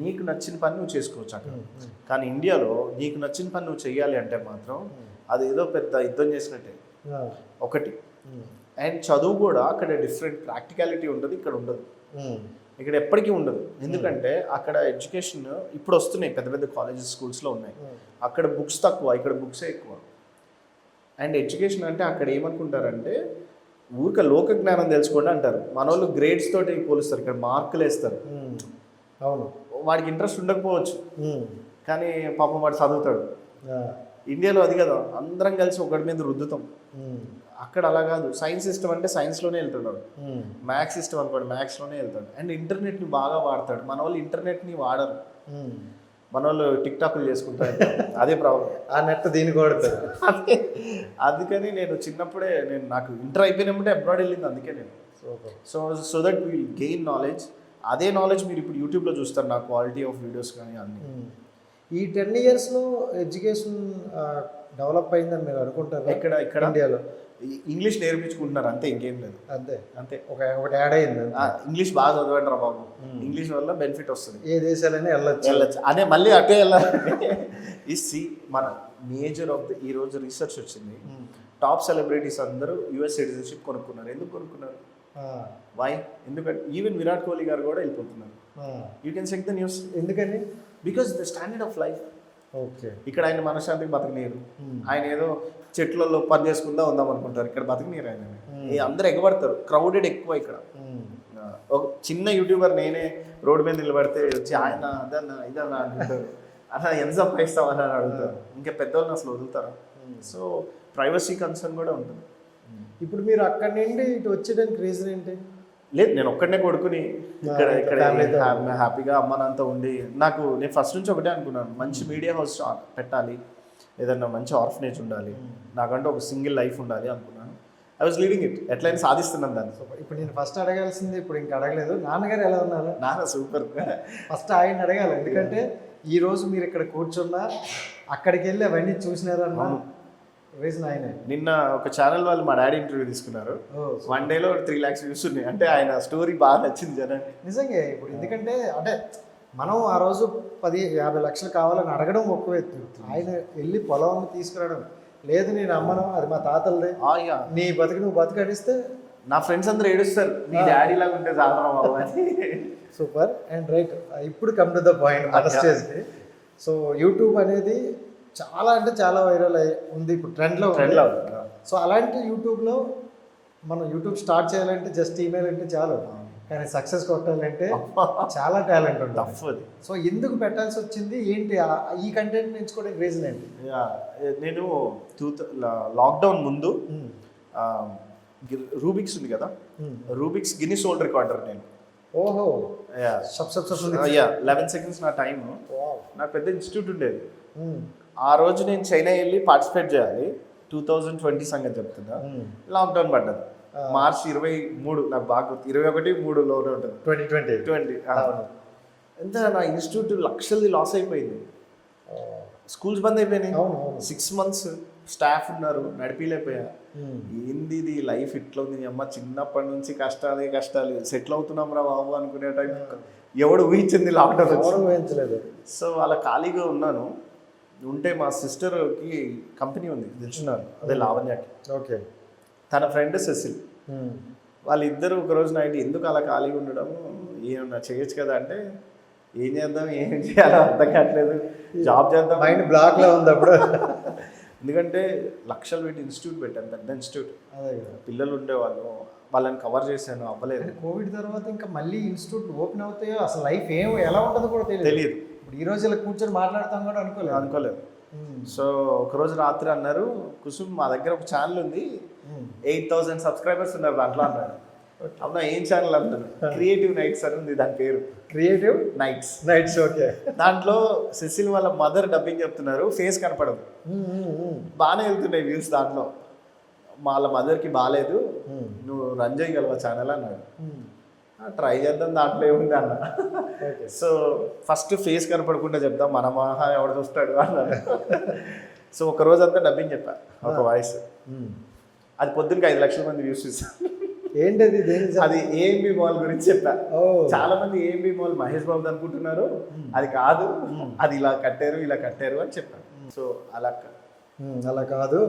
నీకు నచ్చిన పని నువ్వు చేసుకోవచ్చు అక్కడ. కానీ ఇండియాలో నీకు నచ్చిన పని నువ్వు చెయ్యాలి అంటే మాత్రం అది ఏదో పెద్ద యుద్ధం చేసినట్టే ఒకటి. అండ్ చదువు కూడా అక్కడ డిఫరెంట్ ప్రాక్టికాలిటీ ఉంటుంది, ఇక్కడ ఉండదు. ఇక్కడ ఎప్పటికీ ఉండదు. ఎందుకంటే అక్కడ ఎడ్యుకేషన్ ఇప్పుడు వస్తున్నాయి, పెద్ద పెద్ద కాలేజెస్ స్కూల్స్లో ఉన్నాయి. అక్కడ బుక్స్ తక్కువ, ఇక్కడ బుక్సే ఎక్కువ. అండ్ ఎడ్యుకేషన్ అంటే అక్కడ ఏమనుకుంటారంటే ఊరిక లోక జ్ఞానం తెలుసుకోండి అంటారు. మన వాళ్ళు గ్రేడ్స్ తోటి పోలుస్తారు, ఇక్కడ మార్కులు వేస్తారు. అవును, వాడికి ఇంట్రెస్ట్ ఉండకపోవచ్చు కానీ పాపం వాడు చదువుతాడు. ఇండియాలో అది కదా, అందరం కలిసి ఒకటి మీద రుద్దుతాం. అక్కడ అలా కాదు. సైన్స్ సిస్టమ్ అంటే సైన్స్లోనే వెళ్తున్నాడు, మ్యాథ్స్ సిస్టమ్ అనుకోండి మ్యాథ్స్లోనే వెళ్తాడు. అండ్ ఇంటర్నెట్ని బాగా వాడతాడు. మన వాళ్ళు ఇంటర్నెట్ని వాడరు, మన వాళ్ళు టిక్ టాక్లు చేసుకుంటారు. అదే ప్రాబ్లం. ఆ నెట్ దీన్ని కొడతారు. అదే అందుకని నేను చిన్నప్పుడే నాకు ఇంటర్ అయిపోయినప్పుడే అబ్రాడ్ వెళ్ళింది. అందుకే నేను so that will gain knowledge. అదే నాలెడ్జ్ మీరు ఇప్పుడు యూట్యూబ్లో చూస్తారు, నా క్వాలిటీ ఆఫ్ వీడియోస్ కానీ అన్నీ. ఈ 10 yearsలో ఎడ్యుకేషన్ డెవలప్ అయిందని మీరు అనుకుంటారు? ఇక్కడ ఇండియాలో ఇంగ్లీష్ నేర్పించుకుంటున్నారు అంతే, ఇంకేం లేదు. అంతే ఒకటి యాడ్ అయింది. ఇంగ్లీష్ బాగా చదవండి రా బాబు, ఇంగ్లీష్ వల్ల బెనిఫిట్ వస్తుంది, ఏ దేశాలైనా వెళ్ళొచ్చు అదే మళ్ళీ అటే వెళ్ళాలి. ఈ మన మేజర్ ఆఫ్ ద ఈరోజు రీసెర్చ్ వచ్చింది, టాప్ సెలబ్రిటీస్ అందరూ యుఎస్ సిటిజన్షిప్ కొనుక్కున్నారు. ఎందుకు కొనుక్కున్నారు? వై? ఎందుకంటే ఈవెన్ విరాట్ కోహ్లీ గారు కూడా వెళ్ళిపోతున్నారు. You can check the news. ఎందుకని? Because the standard of life. Okay. ఇక్కడ ఆయన మనశ్శాంతికి బతకనీరు. ఆయన ఏదో చెట్లలో పని చేసుకుందా ఉందాం అనుకుంటారు, ఇక్కడ బతకనీరు. ఆయన అందరూ ఎగబడతారు, క్రౌడెడ్ ఎక్కువ ఇక్కడ. ఒక చిన్న యూట్యూబర్ నేనే రోడ్డు మీద నిలబడితే వచ్చి ఆయన అదన్నా ఇదన్నా అంటుంటారు, అలా ఎంత సంపాదిస్తామని అడుగుతారు. ఇంకా పెద్దవాళ్ళని అసలు వదులుతారు. సో ప్రైవసీ కన్సర్న్ కూడా ఉంటుంది. ఇప్పుడు మీరు అక్కడి నుండి ఇటు వచ్చేయడానికి రీజన్ ఏంటి? లేదు, నేను ఒక్కడనే కొడుకుని ఇక్కడ హ్యాపీగా అమ్మనంతా ఉండి, నేను ఫస్ట్ నుంచి ఒకటే అనుకున్నాను, మంచి మీడియా హౌస్ పెట్టాలి, ఏదన్నా మంచి ఆర్ఫనేజ్ ఉండాలి, నాకంటూ ఒక సింగిల్ లైఫ్ ఉండాలి అనుకున్నాను. I was leading it. ఎట్లయినా సాధిస్తున్నాను దాన్ని. ఇప్పుడు నేను ఫస్ట్ అడగాల్సింది, ఇప్పుడు ఇంకా అడగలేదు, నాన్నగారు ఎలా ఉన్నారు? నాన్న సూపర్. ఫస్ట్ ఆయన అడగాలి, ఎందుకంటే ఈరోజు మీరు ఇక్కడ కూర్చున్నా అక్కడికి వెళ్ళి అవన్నీ చూసినారన్నా రీజన్ ఆయన. నిన్న ఒక ఛానల్ వాళ్ళు మా డాడీ ఇంటర్వ్యూ తీసుకున్నారు. 1 dayలో 3 lakhs వ్యూస్ ఉన్నాయి. అంటే ఆయన స్టోరీ బాగా నచ్చింది జనానికి. నిజంగా ఇప్పుడు ఎందుకంటే అంటే మనం ఆ రోజు 10-50 లక్షలు కావాలని అడగడం ఒక్క ఎత్తు, ఆయన వెళ్ళి పొలం తీసుకురావడం లేదు, నేను అమ్మను, అది మా తాతలదే, నీ బతుకు నువ్వు బతుకడిస్తే నా ఫ్రెండ్స్ అందరూ ఏడుస్తారు, నీ డాడీ లాగా ఉంటే చాలరా బాబు అని. సూపర్. అండ్ రైట్, ఇప్పుడు కమ్ టు ద పాయింట్, మన స్టేజ్కి. సో యూట్యూబ్ అనేది చాలా అంటే చాలా వైరల్ ఉంది, ఇప్పుడు ట్రెండ్లో. సో అలాంటి యూట్యూబ్లో మనం యూట్యూబ్ స్టార్ట్ చేయాలంటే జస్ట్ ఈమెయిల్ అంటే చాలు, కానీ సక్సెస్ కొట్టాలంటే చాలా టాలెంట్ ఉంటుంది. సో ఎందుకు పెట్టాల్సి వచ్చింది ఏంటి, ఈ కంటెంట్ ఎంచుకోవడానికి రీజన్ ఏంటి? నేను లాక్డౌన్ ముందు రూబిక్స్ ఉంది కదా, రూబిక్స్ గిన్నిస్ వరల్డ్ రికార్డర్ నేను. ఓహో, 11 seconds నా టైం. నాకు పెద్ద ఇన్స్టిట్యూట్ ఉండేది. ఆ రోజు నేను చైనా వెళ్ళి పార్టిసిపేట్ చేయాలి, 2020 సంగతి చెప్తున్నా. లాక్డౌన్ పడ్డది మార్చ్ 23, నాకు బాగా గుర్తు, 21-3లోనే ఉంటుంది, 2020. ఎంత నా ఇన్స్టిట్యూట్ లక్షలది లాస్ అయిపోయింది, స్కూల్స్ బంద్ అయిపోయినాయి. 6 months స్టాఫ్ ఉన్నారు, నడిపిలేకపోయా. ఏంది ఇది లైఫ్ ఇట్లా ఉంది అమ్మ, చిన్నప్పటి నుంచి కష్టాలు సెటిల్ అవుతున్నాం రా బాబు అనుకునే టైం ఎవడు ఊహించింది లాక్డౌన్ ఊహించలేదు. సో అలా ఖాళీగా ఉన్నాను. ఉంటే మా సిస్టర్కి కంపెనీ ఉంది తెలుసున్నారు, అదే లావణ్యకి. ఓకే. తన ఫ్రెండ్ సెసిల్, వాళ్ళిద్దరూ ఒక రోజు నైట్ ఎందుకు అలా ఖాళీగా ఉండడం, ఏమన్నా చేయొచ్చు కదా అంటే ఏం చేద్దాం ఏం చేయాలో అర్థం కావట్లేదు, జాబ్ చేద్దాం, మైండ్ బ్లాక్లో ఉంది అప్పుడు. ఎందుకంటే లక్షలు పెట్టి ఇన్స్టిట్యూట్ పెట్టాను, పెద్ద ఇన్స్టిట్యూట్, అదే కదా, పిల్లలు ఉండేవాళ్ళు, వాళ్ళని కవర్ చేశాను, అవ్వలేదు. కోవిడ్ తర్వాత ఇంకా మళ్ళీ ఇన్స్టిట్యూట్ ఓపెన్ అవుతాయో అసలు లైఫ్ ఎలా ఉంటుందో కూడా తెలియదు. ఇప్పుడు ఈ రోజు ఇలా కూర్చొని మాట్లాడతాం కూడా అనుకోలేదు. సో ఒకరోజు రాత్రి అన్నారు, కుసుమ్ మా దగ్గర ఒక ఛానల్ ఉంది, 8,000 సబ్స్క్రైబర్స్ ఉన్నారు దాంట్లో అన్నాడు. అవునా ఏం ఛానల్ అంటారు, క్రియేటివ్ నైట్స్ అని ఉంది దాని పేరు, క్రియేటివ్ నైట్స్. ఓకే. దాంట్లో సెసిల్ వాళ్ళ మదర్ డబ్బింగ్ చెప్తున్నారు, ఫేస్ కనపడదు, బాగానే వెళ్తున్నాయి వ్యూస్. దాంట్లో వాళ్ళ మదర్కి బాగాలేదు, నువ్వు రన్ చేయగలవా ఛానల్ అన్నాడు. ట్రై చేద్దాం, దాంట్లో ఏముంది అన్న. సో ఫస్ట్ ఫేస్ కనపడకుండా చెప్దాం, మన మహా ఎవడు చూస్తాడు అన్నాడు. సో ఒక రోజు అంతా డబ్బింగ్ చెప్పా, ఒక వాయిస్, అది పొద్దున్నకి 5 లక్షల మంది వ్యూస్ చూసాను. ఏంటది? అది ఏఎంబి మాల్ గురించి చెప్పా. చాలా మంది ఏఎంబి మాల్ మహేష్ బాబు అనుకుంటున్నారు, అది కాదు, అది ఇలా కట్టారు అని చెప్పాను. సో అలా కాదు,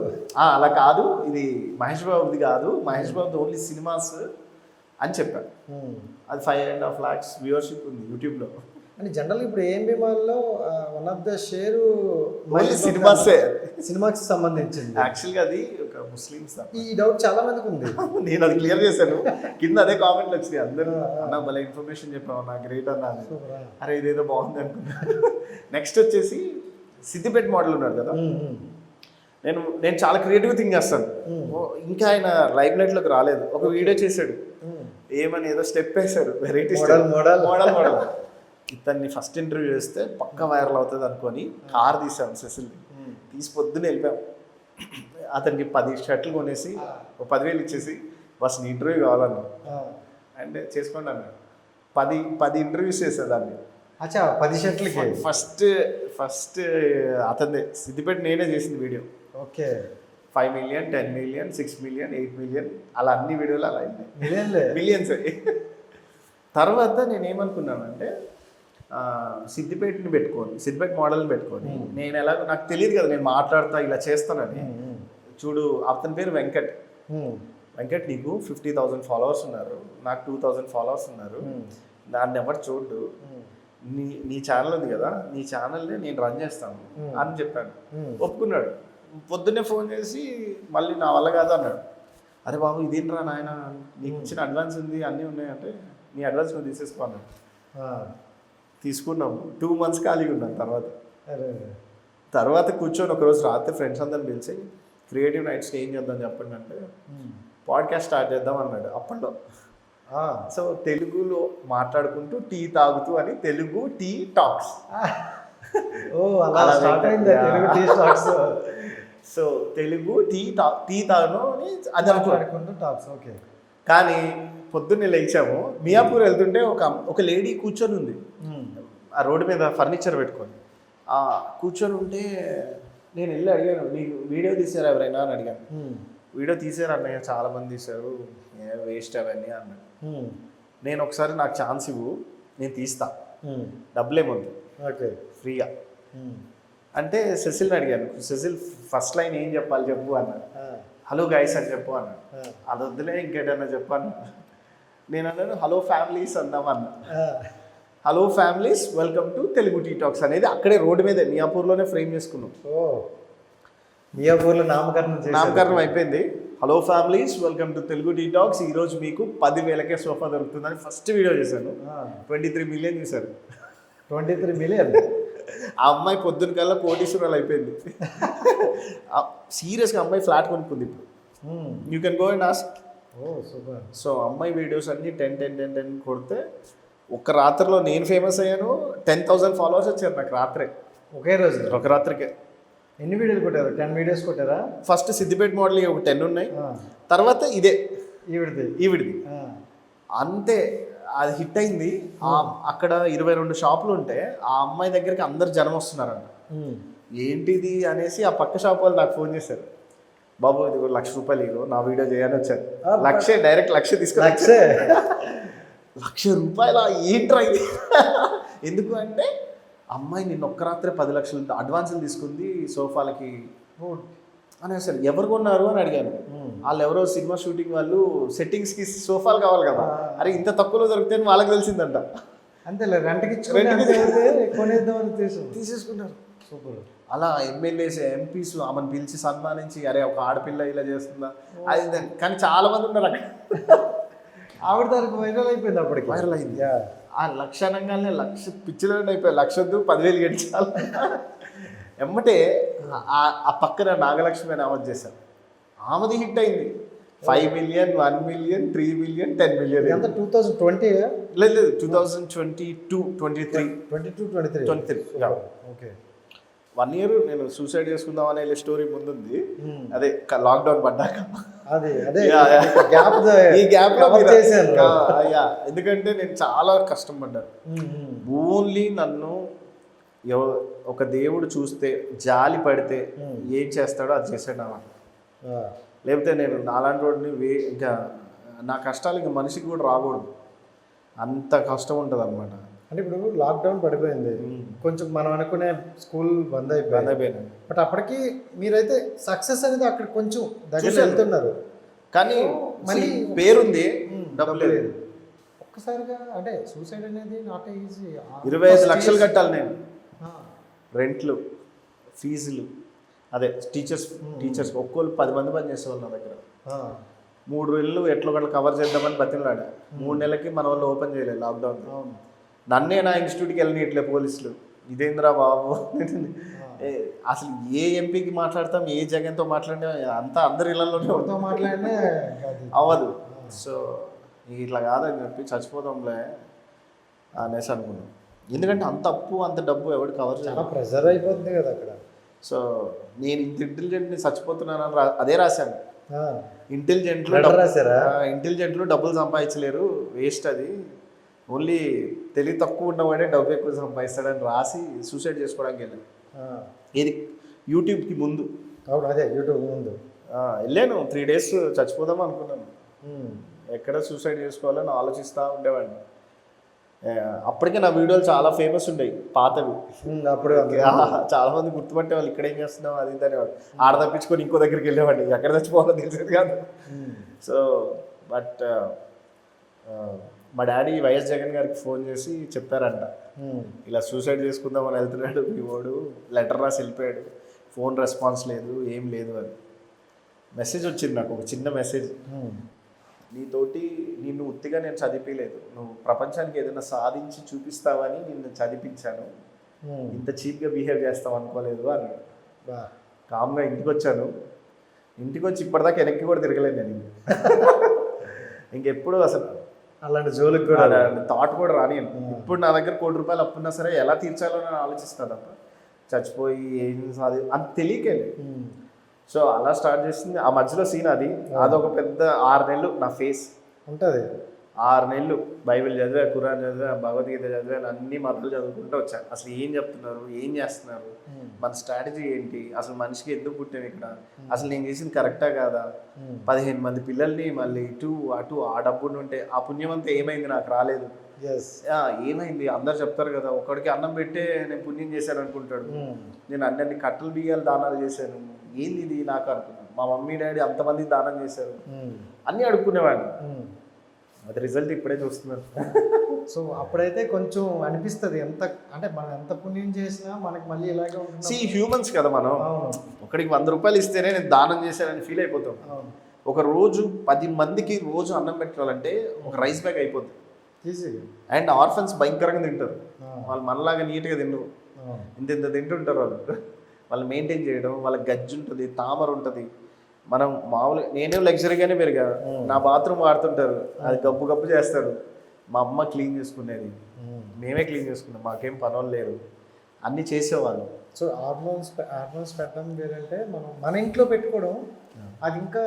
అలా కాదు, ఇది మహేష్ బాబుది కాదు, మహేష్ బాబుది ఓన్లీ సినిమాస్ అని చెప్పాను. అది 5.5 lakhs వ్యూవర్షిప్ ఉంది యూట్యూబ్లో. అంటే జనరల్గా ఇప్పుడు ఏఎంబి మాల్లో వన్ ఆఫ్ ద షేర్ సినిమాకి సంబంధించింది. యాక్చువల్గా అది ఒక ముస్లిమ్స్. ఈ డౌట్ చాలా మందికి ఉంది, నేను అది క్లియర్ చేశాను, కింద అదే కామెంట్లు వచ్చినాయి అందరూ, అన్న భలే ఇన్ఫర్మేషన్ చెప్పావు, నా గ్రేట్ అన్నా, అరే ఇదేదో బాగుంది అనుకున్నా. నెక్స్ట్ వచ్చేసి సిద్దిపేట మోడల్ ఉన్నాడు కదా, నేను చాలా క్రియేటివ్ థింగ్ చేస్తాను. ఇంకా ఆయన లైవ్ లైట్లోకి రాలేదు, ఒక వీడియో చేశాడు, ఏమని ఏదో స్టెప్ వేశాడు, వెరైటీ మోడల్. ఇతన్ని ఫస్ట్ ఇంటర్వ్యూ చేస్తే పక్క వైరల్ అవుతుంది అనుకొని కార్ తీసాను, సెసిల్ని తీసి పొద్దున్న వెళ్ళిపోయాం. అతనికి 10 షర్ట్లు కొనేసి 10,000 ఇచ్చేసి బస్ నీ ఇంటర్వ్యూ కావాలన్నా, అంటే చేసుకోండి అన్నాడు. 10 ఇంటర్వ్యూస్ చేసేదాన్ని. 10 షర్ట్లకి ఫస్ట్ అతనిదే సిద్దిపేట, నేనే చేసింది video. Okay. 5 million, 10 million, 6 million, 8 million, అలా అన్ని వీడియోలు అలా అయింది, మిలియన్స్. తర్వాత నేను ఏమనుకున్నానంటే సిద్దిపేటని పెట్టుకొని, సిద్దిపేట మోడల్ని పెట్టుకొని, నేను ఎలాగో నాకు తెలియదు కదా, నేను మాట్లాడతా ఇలా చేస్తానని. చూడు అతని పేరు వెంకట్, నీకు 50,000 ఫాలోవర్స్ ఉన్నారు, నాకు 2,000 ఫాలోవర్స్ ఉన్నారు, దాన్ని ఎవరు చూడు, నీ ఛానల్ ఉంది కదా, నీ ఛానల్ని నేను రన్ చేస్తాను అని చెప్పాను. ఒప్పుకున్నాడు. పొద్దున్నే ఫోన్ చేసి మళ్ళీ నా వల్ల కాదు అన్నాడు. అరే బాబు ఇదేంట్రా నాయన, నీకు ఇచ్చిన అడ్వాన్స్ ఉంది, అన్నీ ఉన్నాయంటే నీ అడ్వాన్స్ నువ్వు తీసేసుకో అన్నాడు. తీసుకున్నాము. 2 months ఖాళీగా ఉన్నాను. తర్వాత కూర్చొని ఒకరోజు రాత్రి ఫ్రెండ్స్ అందరిని పిలిచి క్రియేటివ్ నైట్స్ ఏం చేద్దాం చెప్పండి అంటే పాడ్కాస్ట్ స్టార్ట్ చేద్దాం అన్నాడు అప్పట్లో. సో తెలుగులో మాట్లాడుకుంటూ టీ తాగుతూ అని Telugu tea talks. So Telugu tea తాగను అని అది అనుకుంటూ టాక్స్. ఓకే. కానీ పొద్దున్నే లేచాము, మియాపూర్ వెళ్తుంటే ఒక లేడీ కూర్చొని ఉంది ఆ రోడ్డు మీద ఫర్నిచర్ పెట్టుకొని. కూర్చొని ఉంటే నేను వెళ్ళి అడిగాను, నీకు వీడియో తీసారు ఎవరైనా అని అడిగాను. వీడియో తీసారు అన్నయ్య, చాలా మంది తీశారు, వేస్ట్ అవన్నీ అన్నాడు. నేను ఒకసారి నాకు ఛాన్స్ ఇవ్వు, నేను తీస్తా, డబ్బులేమొద్దు, ఓకే ఫ్రీగా అంటే. సెసిల్ని అడిగాను, సెసిల్ ఫస్ట్ లైన్ ఏం చెప్పాలి చెప్పు అన్నాడు. హలో గైస్ అని చెప్పు అన్నాడు. అది వద్దులే ఇంకేటన్నా చెప్పు అన్నాడు. నేను అన్నాను హలో ఫ్యామిలీస్ అందాం అన్నా. Hello families welcome to Telugu tea talks అనేది అక్కడే రోడ్డు మీద మియాపూర్లోనే ఫ్రేమ్ చేసుకున్నాం. మియాపూర్లో నామకరణం అయిపోయింది. Hello families welcome to Telugu tea talks, ఈరోజు మీకు 10,000కే సోఫా దొరుకుతుందని ఫస్ట్ వీడియో చేశాను. 23 million చూశారు. 23 million. ఆ అమ్మాయి పొద్దున్న కల్లా కోటీశ్వరాలు అయిపోయింది. సీరియస్గా అమ్మాయి ఫ్లాట్ కొనుక్కుంది ఇప్పుడు. You can go and ask. So అమ్మాయి వీడియోస్ అన్ని 10 కొడితే ఒక రాత్రిలో నేను ఫేమస్ అయ్యాను. 10,000 ఫాలోవర్స్ వచ్చారు నాకు రాత్రే, ఒకే రోజు, ఒక రాత్రికే. ఎన్ని వీడియోలు కొట్టారు? 10 వీడియోస్ కొట్టారా? ఫస్ట్ సిద్దిపేట మోడల్ ఒక 10 ఉన్నాయి, తర్వాత ఇదే ఈవిడిది అంతే. అది హిట్ అయింది. అక్కడ 22 షాపులు ఉంటే ఆ అమ్మాయి దగ్గరికి అందరు జనం వస్తున్నారంట. ఏంటిది అనేసి ఆ పక్క షాప్ వాళ్ళు నాకు ఫోన్ చేశారు, బాబు ఇది ₹1,00,000 ఇగో నా వీడియో చేయని వచ్చారు. డైరెక్ట్ 1,00,000 తీసుకొని ₹1,00,000 ఏంట్రా ఇది? ఎందుకు అంటే అమ్మాయి నిన్న ఒక్క రాత్రే 10 లక్షలు అడ్వాన్సులు తీసుకుంది సోఫాలకి అని అసలు ఎవరు కొన్నారు అని అడిగాను. వాళ్ళు ఎవరో సినిమా షూటింగ్ వాళ్ళు సెట్టింగ్స్కి సోఫాలు కావాలి కదా, అరే ఇంత తక్కువలో దొరికితే అని వాళ్ళకి తెలిసిందంట. అంతేలే రెంట్కి కొనేద్దామని తీసేసుకున్నారు. సూపర్. అలా ఎమ్మెల్యేస్ ఎంపీస్ ఆమెను పిలిచి సన్మానించి అరే ఒక ఆడపిల్ల ఇలా చేస్తుందా అది కానీ చాలా మంది ఉన్నారు అక్కడ. ఆవిడ దానికి వైరల్ అయిపోయింది, అప్పటికి వైరల్ అయింది. ఆ లక్ష అనగానే లక్ష పిచ్చిలో అయిపోయి 1,00,000 10,000 గడిచాలి ఎమ్మటే. ఆ పక్కన నాగలక్ష్మి అని ఆమె చేశారు, ఆమెది హిట్ అయింది. 5 million, 1 million, 3 million, 10 million. ఎంత 2020? లేదు 2022, 23. ఓకే. 1 year నేను సూసైడ్ చేసుకుందాం అనే స్టోరీ ముందుంది, అదే లాక్డౌన్ పడ్డాక. ఈ గ్యాప్ లో ఎందుకంటే నేను చాలా కష్టం పడ్డాను. ఓన్లీ నన్ను ఒక దేవుడు చూస్తే జాలి పడితే ఏం చేస్తాడో అది చేసాడు అన్నమాట. లేకపోతే నేను నాలాంటి వాడిని ఇంకా నా కష్టాలు ఇంకా మనిషికి కూడా రాకూడదు, అంత కష్టం ఉంటుంది అనమాట. అంటే ఇప్పుడు లాక్డౌన్ పడిపోయింది, కొంచెం మనం అనుకునే స్కూల్ బంద్ అయిపోయింది. బట్ అప్పటికి మీరైతే సక్సెస్ అనేది అక్కడ కొంచెం దగ్గర వెళ్తున్నారు, కానీ మళ్ళీ పేరుంది, డబ్బు లేదు. ఒక్కసారిగా అంటే సూసైడ్ అనేది నాట్ ఈజీ. 25 లక్షలు కట్టాలి నేను, రెంట్లు, ఫీజులు, అదే టీచర్స్ ఒక్కోళ్ళు 10 మంది పని చేసేవాళ్ళు నా దగ్గర. 3 నెలలు ఎట్లా ఒకటి కవర్ చేద్దామని బతిమలాడా. 3 నెలలకి మన వాళ్ళు ఓపెన్ చేయలేదు లాక్డౌన్. నన్నే నా ఇన్స్టిట్యూట్కి వెళ్ళనిట్లే పోలీసులు. ఇదేంద్రా బాబు, అసలు ఏ ఎంపీకి మాట్లాడతాం, ఏ జగన్తో మాట్లాడినా అంతా అందరి ఇళ్లలోనే మాట్లాడినా అవ్వదు. సో ఇట్లా కాదని చెప్పి చచ్చిపోదాంలే అనేసి అనుకున్నాం. ఎందుకంటే అంత అప్పు అంత డబ్బు ఎవరు కవర్ చాలా ప్రెషర్ అయిపోతుంది కదా అక్కడ. సో నేను ఇంత ఇంటెలిజెంట్ని చచ్చిపోతున్నాను అదే రాశాను. ఇంటెలిజెంట్లు డబ్బులు సంపాదించలేరు, వేస్ట్ అది, ఓన్లీ తెలివి తక్కువ ఉన్నవాడే డబ్బు ఎక్కువ సంపాదిస్తాడని రాసి సూసైడ్ చేసుకోవడానికి వెళ్ళాను. ఇది యూట్యూబ్కి ముందు. అదే యూట్యూబ్ ముందు వెళ్ళాను. 3 days చచ్చిపోదాం అనుకున్నాను, ఎక్కడ సూసైడ్ చేసుకోవాలని ఆలోచిస్తూ ఉండేవాడిని. అప్పటికే నా వీడియోలు చాలా ఫేమస్ ఉండేవి పాతవి. అప్పుడు చాలా మంది గుర్తుపట్టే వాళ్ళు, ఇక్కడ ఏం చేస్తున్నావు అది ఇది అనేవాడు. ఆడ తప్పించుకొని ఇంకో దగ్గరికి వెళ్ళేవాడిని, ఎక్కడ చచ్చిపోవాలో తెలిసేది కాదు. సో బట్ మా డాడీ వైఎస్ జగన్ గారికి ఫోన్ చేసి చెప్పారంట, ఇలా సూసైడ్ చేసుకుందామని వెళ్తున్నాడు మీ వాడు, లెటర్ రాసి వెళ్ళిపోయాడు, ఫోన్ రెస్పాన్స్ లేదు, ఏం లేదు అని. మెసేజ్ వచ్చింది నాకు, ఒక చిన్న మెసేజ్, నీతోటి నిన్ను ఉత్తిగా నేను చదివించలేదు, నువ్వు ప్రపంచానికి ఏదైనా సాధించి చూపిస్తావని నిన్ను చదివించాను, ఇంత చీప్గా బిహేవ్ చేస్తావు అనుకోలేదు అన్నాడు. కామ్గా ఇంటికి వచ్చాను. ఇంటికి వచ్చి ఇప్పటిదాకా వెనక్కి కూడా తిరగలేదు నేను. ఇంకెప్పుడు అసలు అలాంటి జోలికి కూడా థాట్ కూడా రాని. ఇప్పుడు నా దగ్గర ₹1 కోటి అప్పున్నా సరే ఎలా తీర్చాలో నేను ఆలోచిస్తాను తప్ప చచ్చిపోయి ఏం అంత తెలియకేలే. సో అలా స్టార్ట్ చేసింది. ఆ మధ్యలో సీన్ అది, అదొక పెద్ద 6 నెలలు నా ఫేస్ ఉంటుంది. 6 నెలలు బైబిల్ చదివా, ఖురాన్ చదివా, భగవద్గీత చదివా, అన్ని మతాలు చదువుకుంటూ వచ్చాను. అసలు ఏం చెప్తున్నారు, ఏం చేస్తున్నారు, మన స్ట్రాటజీ ఏంటి, అసలు మనిషికి ఎందుకు పుట్టాం ఇక్కడ, అసలు నేను చేసింది కరెక్టా కాదా, 15 మంది పిల్లల్ని మళ్ళీ ఇటు అటు ఆ డబ్బులు ఉంటే ఆ పుణ్యం అంతా ఏమైంది, నాకు రాలేదు, ఏమైంది, అందరు చెప్తారు కదా ఒకడికి అన్నం పెట్టే నేను పుణ్యం చేశాను అనుకుంటాడు, నేను అన్ని కట్టలు బియ్యాలు దానాలు చేశాను, ఏంది ఇది నాకు అనుకున్నాను. మా మమ్మీ డాడీ అంతమంది దానం చేశారు, అన్నీ అడుక్కునేవాడిని. అది రిజల్ట్ ఇప్పుడే చూస్తున్నారు. సో అప్పుడైతే కొంచెం అనిపిస్తుంది, ఎంత అంటే మనం ఎంత పుణ్యం చేసినా మనకి మళ్ళీ ఇలాగే ఉంటుంది. హ్యూమన్స్ కదా మనం, ఒకడికి ₹100 ఇస్తేనే నేను దానం చేశానని ఫీల్ అయిపోతాం. ఒక రోజు 10 మందికి రోజు అన్నం పెట్టాలంటే ఒక రైస్ బ్యాగ్ అయిపోతుంది ఈజీగా. అండ్ ఆర్ఫన్స్ భయంకరంగా తింటారు, వాళ్ళు మనలాగా నీట్గా తినరు, ఇంత తింటుంటారు వాళ్ళు మెయింటైన్ చేయడం, వాళ్ళకి గజ్జి ఉంటుంది, తామర ఉంటుంది. మనం మామూలుగా నేను లగ్జరీగానే పెరిగా, నా బాత్రూమ్ వాడుతుంటారు, అది గబ్బు గబ్బు చేస్తారు, మా అమ్మ క్లీన్ చేసుకునేది, మేమే క్లీన్ చేసుకున్నాం, మాకేం పనులు లేరు, అన్నీ చేసేవాళ్ళు. సో హార్మోన్స్ పెట్టడం వేరంటే మనం మన ఇంట్లో పెట్టుకోవడం అది ఇంకా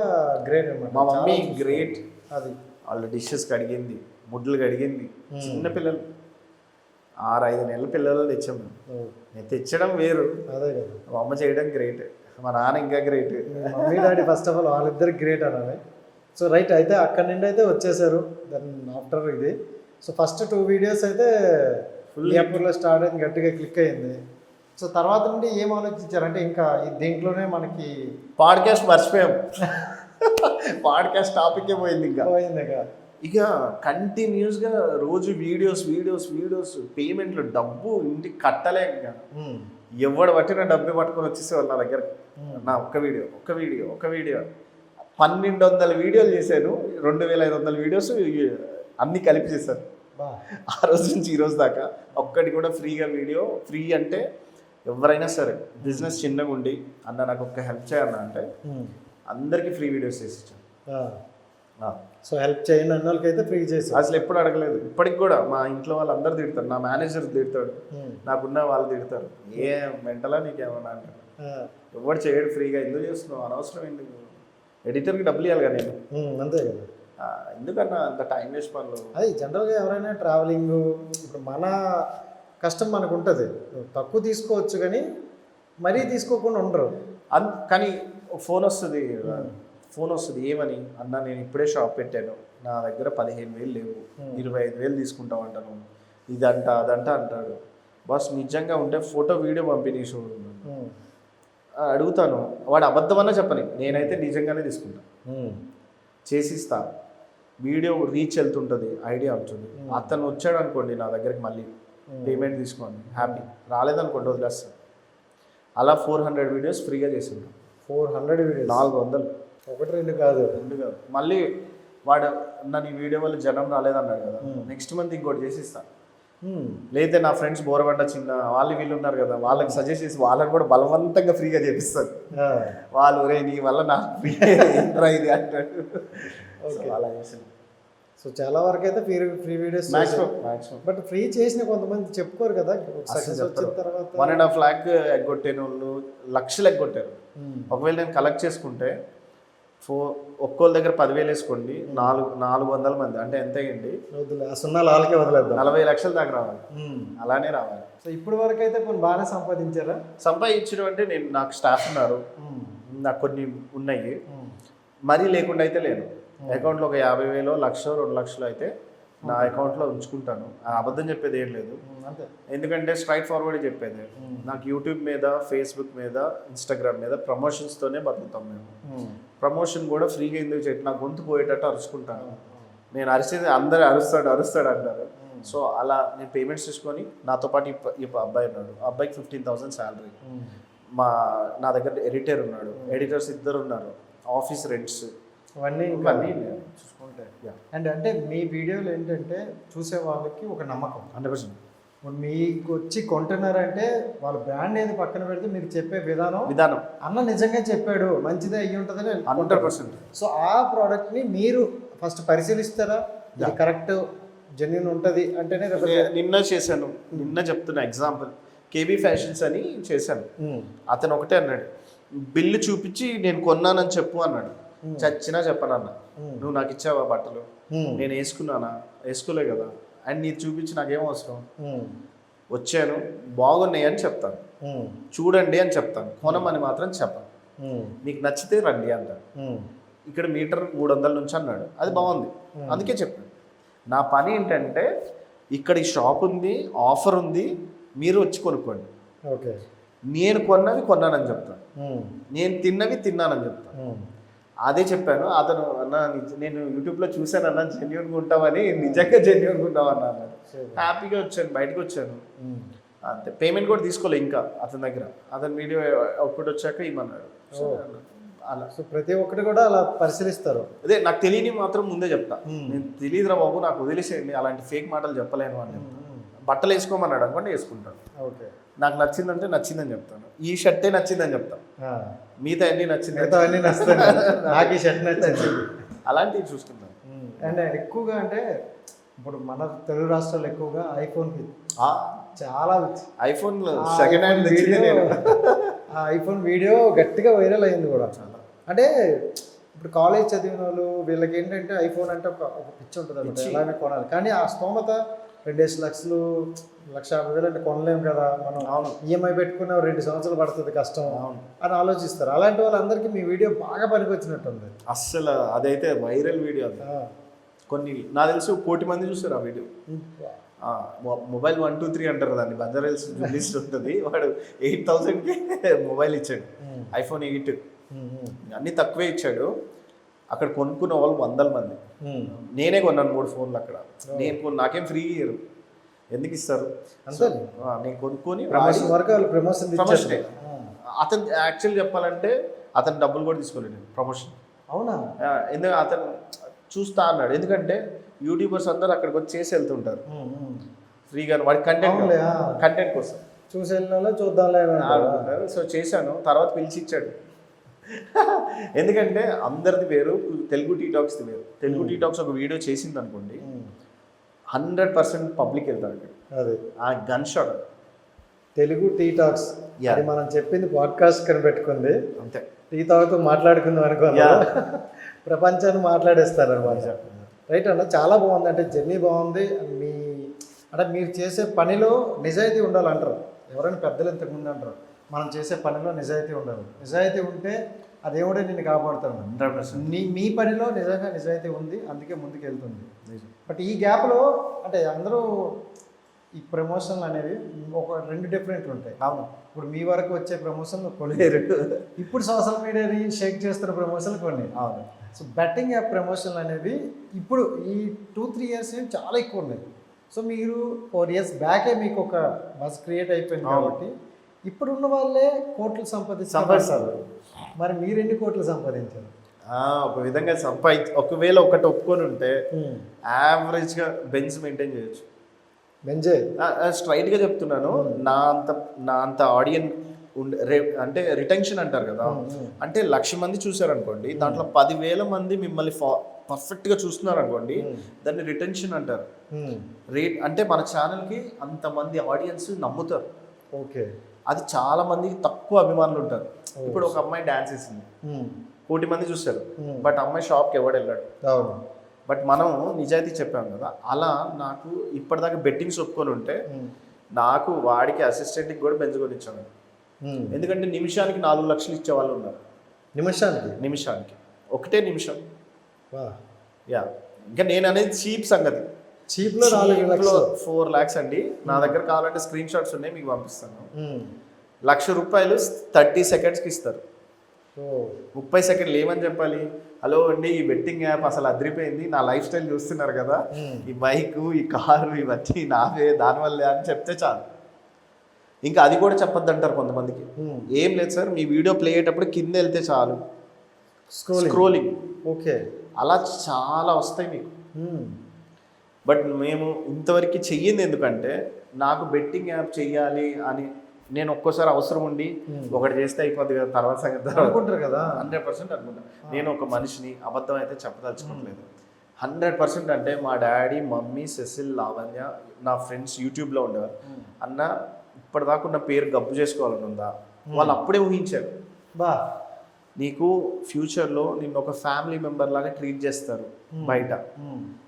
గ్రేట్ అన్నమాట. మా మమ్మీ గ్రేట్, అది వాళ్ళ డిషెస్ కడిగింది, ముడ్లు కడిగింది, చిన్న పిల్లలు 6-5 నెలల పిల్లలు తెచ్చాము. నేను తెచ్చడం వేరు, అదే కదా, మా అమ్మ చేయడం గ్రేట్, మా నాన్న ఇంకా great. Mummy daddy first of all వాళ్ళిద్దరు గ్రేట్ అనాలి. సో రైట్, అయితే అక్కడి నుండి అయితే వచ్చేసారు. దెన్ ఆఫ్టర్ ఇది సో ఫస్ట్ 2 వీడియోస్ అయితే మియాపూర్లో స్టార్ట్ అయింది, గట్టిగా క్లిక్ అయింది. సో తర్వాత నుండి ఏం ఆలోచించారు అంటే ఇంకా దీంట్లోనే మనకి పాడ్కాస్ట్ మర్చిపోయాం. పాడ్కాస్ట్ టాపికే పోయింది ఇంకా. పోయిందిగా. ఇక కంటిన్యూస్గా రోజు వీడియోస్ పేమెంట్లు, డబ్బు ఇంటికి కట్టలేక ఇక ఎవడు పట్టిన డబ్బే పట్టుకొని వచ్చేసేవాళ్ళు నా దగ్గర. నా ఒక్క వీడియో 1200 వీడియోలు చేశాను, 2500 వీడియోస్ అన్నీ కలిపి చేశాను. ఆ రోజు నుంచి ఈ రోజు దాకా ఒక్కటి కూడా ఫ్రీగా వీడియో, ఫ్రీ అంటే ఎవరైనా సరే బిజినెస్ చిన్నగా ఉండి అన్న నాకు ఒక్క హెల్ప్ చేయన్నా అంటే అందరికీ ఫ్రీ వీడియోస్ చేసి ఇచ్చాను. సో హెల్ప్ చేయండి అన్న వాళ్ళకైతే ఫ్రీ చేసి అసలు ఎప్పుడు అడగలేదు. ఇప్పటికి కూడా మా ఇంట్లో వాళ్ళు అందరు తిడతారు, నా మేనేజర్ తిడతాడు, నాకున్న వాళ్ళు తిడతారు, ఏ మెంటలా నీకేమన్నా అంటారు. ఎవరు చేయడు ఫ్రీగా, ఎందుకు చేస్తున్నావు, అనవసరం ఎందుకు, ఎడిటర్కి డబ్బులు ఇవ్వాలి కదా నేను, అంతే కదా, ఎందుకన్నా అంత టైం వేస్ట్ పనులు. అది జనరల్గా ఎవరైనా ట్రావెలింగ్ ఇప్పుడు మన కష్టం మనకు ఉంటుంది, తక్కువ తీసుకోవచ్చు కానీ మరీ తీసుకోకుండా ఉండరు. కానీ ఫోన్ వస్తుంది ఏమని అన్న నేను ఇప్పుడే షాప్ పెట్టాను, నా దగ్గర 15,000 లేవు, 25,000 తీసుకుంటాం అంటాను, ఇదంట అదంట అంటాడు. బాస్ నిజంగా ఉంటే ఫోటో వీడియో పంపిణీ అడుగుతాను, వాడు అబద్ధమన్నా చెప్పని, నేనైతే నిజంగానే తీసుకుంటాను, చేసిస్తా. వీడియో రీచ్ వెళ్తుంటుంది, ఐడియా ఉంటుంది. అతను వచ్చాడు అనుకోండి నా దగ్గరికి, మళ్ళీ పేమెంట్ తీసుకోండి, హ్యాపీ. రాలేదనుకోండి వదిలేస్తాను. అలా 400 వీడియోస్ ఫ్రీగా చేసి ఉంటాం. 400 వీడియోస్ 400, 1-2 కాదు. మళ్ళీ వాడు నన్ను ఈ వీడియో వల్ల జనం రాలేదన్నాడు కదా, నెక్స్ట్ మంత్ ఇంకోటి చేసిస్తా. లేతే నా ఫ్రెండ్స్ బోరబండ చిన్న వీళ్ళు ఉన్నారు కదా, వాళ్ళకి సజెస్ట్ చేసి వాళ్ళని కూడా బలవంతంగా ఫ్రీగా చేపిస్తాను. వాళ్ళు రే నీ వల్ల నాకు ఫ్రీ ఇది అంటాడు. అలా చేసాను. సో చాలా వరకు అయితే ఫ్రీ వీడియోస్ బట్ ఫ్రీ చేసిన కొంతమంది చెప్పుకోరు కదా, సక్సెస్ వచ్చిన తర్వాత 1.5 lakh ఎగ్గొట్టిన వాళ్ళు లక్షలు ఎగ్గొట్టారు. ఒకవేళ నేను కలెక్ట్ చేసుకుంటే ఒక్కోళ్ళ దగ్గర 10,000 వేసుకోండి, 400 మంది అంటే ఎంత అయ్యండి, 40 లక్షల దాకా రావాలి, అలానే రావాలి. సో ఇప్పుడు వరకు అయితే కొన్ని బాగానే సంపాదించడం అంటే నేను నాకు స్టాఫ్ ఉన్నారు, నాకు కొన్ని ఉన్నాయి, మరీ లేకుండా అయితే లేదు. అకౌంట్లో ఒక 50,000, 1,00,000, 2 లక్షలు అయితే నా అకౌంట్లో ఉంచుకుంటాను. అబద్ధం చెప్పేది ఏం లేదు, ఎందుకంటే స్ట్రైట్ ఫార్వర్డ్ చెప్పేది. నాకు యూట్యూబ్ మీద, ఫేస్బుక్ మీద, ఇన్స్టాగ్రామ్ మీద ప్రమోషన్స్తోనే బతుకుతాం మేము. ప్రమోషన్ కూడా ఫ్రీగా ఎందుకు చేయటం, నా గొంతు పోయేటట్టు అరుచుకుంటాను. నేను అరిచేది అందరూ అరుస్తాడు అంటారు. సో అలా నేను పేమెంట్స్ తీసుకొని, నాతో పాటు ఈ అబ్బాయి ఉన్నాడు, ఆ అబ్బాయికి 15,000 శాలరీ, నా దగ్గర ఎడిటర్ ఉన్నాడు, ఎడిటర్స్ 2 ఉన్నారు, ఆఫీస్ రెంట్స్ ఇవన్నీ చూసుకుంటే. అండ్ అంటే మీ వీడియోలు ఏంటంటే చూసే వాళ్ళకి ఒక నమ్మకం 100%. ఇప్పుడు మీకు వచ్చి కొంటున్నారంటే వాళ్ళ బ్రాండ్ ఏది పక్కన పెడితే మీరు చెప్పే విధానం అన్న నిజంగా చెప్పాడు, మంచిదే అయ్యి ఉంటుందని 100%. సో ఆ ప్రోడక్ట్ని మీరు ఫస్ట్ పరిశీలిస్తారా, ఇది కరెక్ట్ జెన్యూన్ ఉంటుంది అంటేనే. నిన్న చెప్తున్నా ఎగ్జాంపుల్, కేబీ ఫ్యాషన్స్ అని చేశాను. అతను ఒకటే అన్నాడు, బిల్లు చూపించి నేను కొన్నానని చెప్పు అన్నాడు. చచ్చినా చెప్పనన్నా, నువ్వు నాకు ఇచ్చావా బట్టలు, నేను వేసుకున్నానా, వేసుకోలే కదా, అండ్ నీకు చూపించి నాకేం అవసరం, వచ్చాను బాగున్నాయి అని చెప్తాను, చూడండి అని చెప్తాను, కొనమని మాత్రం చెప్పను, మీకు నచ్చితే రండి అంటాను. ఇక్కడ మీటర్ 300 నుంచి అన్నాడు, అది బాగుంది అందుకే చెప్పాను. నా పని ఏంటంటే ఇక్కడ ఈ షాప్ ఉంది, ఆఫర్ ఉంది, మీరు వచ్చి కొనుక్కోండి. ఓకే, నేను కొన్నానని చెప్తాను, నేను తిన్నానని చెప్తాను. అదే చెప్పాను. అతను అన్న నేను యూట్యూబ్లో చూశాను అన్న, జెన్యూన్గా ఉంటామని, నిజంగా జెన్యూన్గా ఉంటామన్నా అన్నాడు. హ్యాపీగా వచ్చాను, బయటకు వచ్చాను అంతే. పేమెంట్ కూడా తీసుకోలే ఇంకా అతని దగ్గర, అతని వీడియో అవుట్పుట్ వచ్చాక ఇమ్మన్నాడు. అలా సో ప్రతి ఒక్కటి కూడా అలా పరిశీలిస్తారు. అదే నాకు తెలియని మాత్రం ముందే చెప్తా, నేను తెలియదురా బాబు నాకు వదిలేసేయండి, అలాంటి ఫేక్ మాటలు చెప్పలేను అని చెప్తాను. బట్టలు వేసుకోమన్నాడు అనుకోండి, వేసుకుంటాను. ఓకే, నాకు నచ్చిందంటే నచ్చిందని చెప్తాను, ఈ షర్టే నచ్చిందని చెప్తాను, మిగతా అన్నీ నచ్చింది, నాకు ఈ షర్ట్ నచ్చింది, అలాంటివి చూసుకుంటాను. అండ్ ఎక్కువగా అంటే ఇప్పుడు మన తెలుగు రాష్ట్రాల్లో ఎక్కువగా ఐఫోన్కి చాలా ఐఫోన్ సెకండ్ హ్యాండ్ ఆ ఐఫోన్ వీడియో గట్టిగా వైరల్ అయింది కూడా. అంటే ఇప్పుడు కాలేజ్ చదివిన వాళ్ళు వీళ్ళకి ఏంటంటే ఐఫోన్ అంటే ఒక పిచ్చి ఉంటుంది అన్నమాట, ఎలాగే కొనాలి. కానీ ఆ స్తోమత 2 లక్షలు, 1,50,000 అంటే కొనలేము కదా మనం. ఈఎంఐ పెట్టుకున్న 2 సంవత్సరాలు పడుతుంది, కష్టం అని ఆలోచిస్తారు. అలాంటి వాళ్ళందరికీ మీ వీడియో బాగా పనికొచ్చినట్టుంది. అస్సలు అదైతే వైరల్ వీడియో. కొన్ని నాకు తెలిసి 1 కోటి మంది చూస్తారు ఆ వీడియో. మొబైల్ 123 అంటారు దాన్ని, బంజారాహిల్స్ లిస్ట్ ఉంటుంది. వాడు 8,000కి మొబైల్ ఇచ్చాడు, iPhone 8. అన్నీ తక్కువే ఇచ్చాడు. అక్కడ కొనుక్కున్న వాళ్ళు 100 మంది. నేనే కొన్నాను 3 ఫోన్లు అక్కడ. నాకేం ఫ్రీ ఇయ్యరు, ఎందుకు ఇస్తారు? నేను కొనుక్కొని ప్రమోషన్. అతను యాక్చువల్ చెప్పాలంటే అతను డబ్బులు కూడా తీసుకోలేదు ప్రమోషన్. అవునా? ఎందుకంటే అతను చూస్తా అన్నాడు, ఎందుకంటే యూట్యూబర్స్ అందరూ అక్కడికి వచ్చి చేసి వెళ్తుంటారు ఫ్రీగా, వాడి కంటెంట్ కోసం చూసి వెళ్ళిన చూద్దాంలే అనుకుంటారు. సో చేశాను, తర్వాత పిలిచి ఇచ్చాడు. ఎందుకంటే అందరిది వేరు, తెలుగు టీటాక్స్ది వేరు. తెలుగు టీటాక్స్ ఒక వీడియో చేసింది అనుకోండి, 100% పబ్లిక్ వెళ్తాడు అక్కడ. అదే ఆ గన్ షాట్ తెలుగు టీటాక్స్, అది మనం చెప్పింది పాడ్కాస్ట్ కనిపెట్టుకుంది. అంతే, టీ తాగుతూ మాట్లాడుకుందాం అనుకున్నా, ప్రపంచాన్ని మాట్లాడేస్తారు అనమాట. రైట్ అన్న, చాలా బాగుంది. అంటే జర్నీ బాగుంది. అంటే మీరు చేసే పనిలో నిజాయితీ ఉండాలంటారు ఎవరైనా పెద్దలు ఇంతకుముందు అంటారు, మనం చేసే పనిలో నిజాయితీ ఉండాలి. నిజాయితీ ఉంటే ఆ దేవుడే నిన్ను కాపాడుతాడు. 100%. మీ పనిలో నిజంగా నిజాయితీ ఉంది, అందుకే ముందుకు వెళ్తుంది. బట్ ఈ గ్యాప్లో అంటే అందరూ ఈ ప్రమోషన్లు అనేవి ఒక 2 డిఫరెంట్ ఉంటాయి. అవును, ఇప్పుడు మీ వరకు వచ్చే ప్రమోషన్లు కొన్ని, ఇప్పుడు సోషల్ మీడియాని షేక్ చేస్తున్న ప్రమోషన్లు కొన్ని. అవును. సో బెట్టింగ్ యాప్ ప్రమోషన్లు అనేవి ఇప్పుడు ఈ 2-3 ఇయర్స్ చాలా ఎక్కువ ఉన్నాయి. సో మీరు 4 ఇయర్స్ బ్యాకే మీకు ఒక బస్ క్రియేట్ అయిపోయింది కాబట్టి ఇప్పుడున్న వాళ్ళే కోట్లు సంపాదిస్తారు. మరి మీరు ఎన్ని కోట్లు సంపాదించారు? ఒక విధంగా ఒకవేళ ఒకటి ఒప్పుకొని ఉంటే యావరేజ్గా బెంచ్ మెయింటైన్ చేయొచ్చు. స్ట్రైట్గా చెప్తున్నాను, నా అంత ఆడియన్స్ అంటే రిటెన్షన్ అంటారు కదా, అంటే 1,00,000 మంది చూసారనుకోండి, దాంట్లో 10,000 మంది మిమ్మల్ని పర్ఫెక్ట్గా చూస్తున్నారు అనుకోండి, దాన్ని రిటెన్షన్ అంటారు. అంటే మన ఛానల్కి అంతమంది ఆడియన్స్ నమ్ముతారు. ఓకే, అది చాలా మంది తక్కువ అభిమానులు ఉంటారు. ఇప్పుడు ఒక అమ్మాయి డాన్స్ వేసింది, 1 కోటి మంది చూస్తారు, బట్ అమ్మాయి షాప్కి ఎవడు వెళ్ళాడు. బట్ మనం నిజాయితీ చెప్పాం కదా, అలా నాకు ఇప్పటిదాకా బెట్టింగ్స్ ఒప్పుకొని ఉంటే నాకు వాడికి అసిస్టెంట్కి కూడా బెంచుకొని ఇచ్చాను. ఎందుకంటే నిమిషానికి 4 లక్షలు ఇచ్చే వాళ్ళు ఉన్నారు. నిమిషానికి 1 నిమిషం. యా, ఇంకా నేను అనేది చీప్ సంగతి. చీప్లో 4 lakhs అండి. నా దగ్గర కావాలంటే స్క్రీన్ షాట్స్ ఉన్నాయి, మీకు పంపిస్తాను. 1,00,000 రూపాయలు 30 సెకండ్స్కి ఇస్తారు. 30 సెకండ్లు ఏమని చెప్పాలి? హలో అండి, ఈ బెట్టింగ్ యాప్ అసలు అదిరిపోయింది, నా లైఫ్ స్టైల్ చూస్తున్నారు కదా, ఈ బైక్, ఈ కారు, ఇవన్నీ నావే, దానివల్లే అని చెప్తే చాలు. ఇంకా అది కూడా చెప్పొద్దు అంటారు కొంతమందికి. ఏం లేదు సార్, మీ వీడియో ప్లే అయ్యేటప్పుడు కింద వెళ్తే చాలు, స్క్రోలింగ్. ఓకే, అలా చాలా వస్తాయి మీకు. బట్ మేము ఇంతవరకు చెయ్యింది ఎందుకంటే, నాకు బెట్టింగ్ యాప్ చెయ్యాలి అని నేను ఒక్కోసారి అవసరం ఉండి ఒకటి చేస్తే అయిపోద్ది కదా, తర్వాత సంగతి అనుకుంటారు కదా. 100% అనుకుంటాను. నేను ఒక మనిషిని అబద్ధం అయితే చెప్పదలుచుకోవట్లేదు. 100% అంటే మా డాడీ, మమ్మీ, సెసిల్, లావణ్య, నా ఫ్రెండ్స్ యూట్యూబ్లో ఉండేవారు. అన్న ఇప్పటిదాకా ఉన్న పేరు గబ్బు చేసుకోవాలని ఉందా? వాళ్ళు అప్పుడే ఊహించారు, నీకు ఫ్యూచర్లో నిన్ను ఒక ఫ్యామిలీ మెంబర్ లాగా ట్రీట్ చేస్తారు బయట,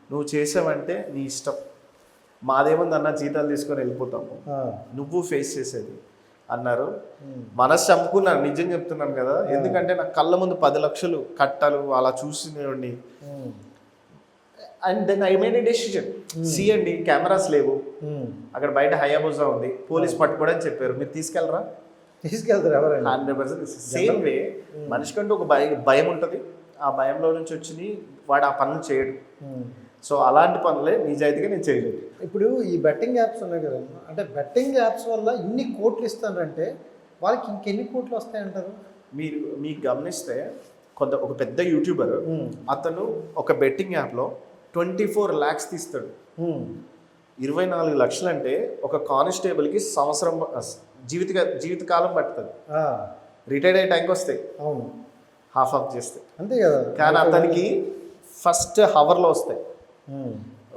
నువ్వు చేసావంటే నీ ఇష్టం, మాదేముంది అన్న, జీతాలు తీసుకొని వెళ్ళిపోతాము, నువ్వు ఫేస్ చేసేది అన్నారు. మనసు చంపుకున్నాను, నిజం చెప్తున్నాను కదా. ఎందుకంటే నాకు కళ్ళ ముందు 10 లక్షలు కట్టలు అలా చూసినవ్వండి. And then I made a decision. అండి, కెమెరాస్ లేవు అక్కడ, బయట హయాబుజా ఉంది, పోలీస్ పట్టుకోవడానికి చెప్పారు, మీరు తీసుకెళ్తారు? 100%. సేమ్ వే మనిషికంటూ ఒక భయం ఉంటుంది, ఆ భయంలో నుంచి వచ్చి వాడు ఆ పనులు చేయడు. సో అలాంటి పనులే నిజాయితీగా నేను చేయలేదు. ఇప్పుడు ఈ బెట్టింగ్ యాప్స్ ఉన్నాయి కదా, అంటే బెట్టింగ్ యాప్స్ వల్ల ఇన్ని కోట్లు ఇస్తారంటే వాళ్ళకి ఇంకెన్ని కోట్లు వస్తాయంటారు? మీకు గమనిస్తే ఒక పెద్ద యూట్యూబర్, అతను ఒక బెట్టింగ్ యాప్లో 24 lakhs తీస్తాడు. 24 లక్షలు అంటే ఒక కానిస్టేబుల్కి సంవత్సరం జీవితకాలం పడుతుంది. రిటైర్డ్ అయ్యే టైంకి వస్తాయి, హాఫ్ ఆఫ్ చేస్తే, అంతే కదా. కానీ అతనికి ఫస్ట్ హవర్లో వస్తాయి,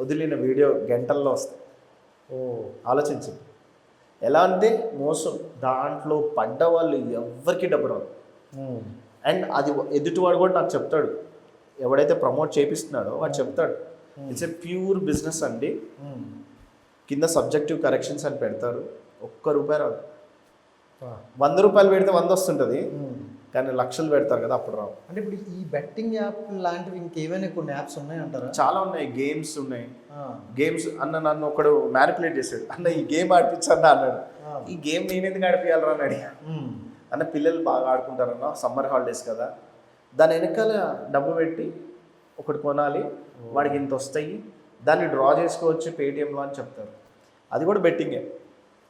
వదిలిన వీడియో గంటల్లో వస్తాయి. ఆలోచించు, ఎలా అంటే మోసం, దాంట్లో పడ్డ వాళ్ళు ఎవరికి డబ్బు రాదు. అండ్ అది ఎదుటివాడు కూడా నాకు చెప్తాడు, ఎవడైతే ప్రమోట్ చేపిస్తున్నాడో వాడు చెప్తాడు, ఇట్స్ ఏ ప్యూర్ బిజినెస్ అండి, కింద సబ్జెక్టివ్ కరెక్షన్స్ అని పెడతారు, 1 రూపాయి రాదు. 100 రూపాయలు పెడితే 100 వస్తుంటుంది, కానీ లక్షలు పెడతారు కదా అప్పుడు రావు. అంటే ఇప్పుడు ఈ బెట్టింగ్ యాప్ లాంటివి ఇంకేమైనా కొన్ని యాప్స్ ఉన్నాయంటారా? చాలా ఉన్నాయి, గేమ్స్ ఉన్నాయి. గేమ్స్ అన్న నన్ను ఒకడు మ్యానిపులేట్ చేశాడు, అన్న ఈ గేమ్ ఆడిపించన్నా అన్నాడు. ఈ గేమ్ నేను ఎందుకు ఆడిపియాలరా అని అడిగా. అన్న పిల్లలు బాగా ఆడుకుంటారన్న, సమ్మర్ హాలిడేస్ కదా, దాని వెనకాల డబ్బు పెట్టి ఒకటి కొనాలి, వాడికి ఇంత వస్తాయి, దాన్ని డ్రా చేసుకోవచ్చు పేటిఎంలో అని చెప్తారు. అది కూడా బెట్టింగే,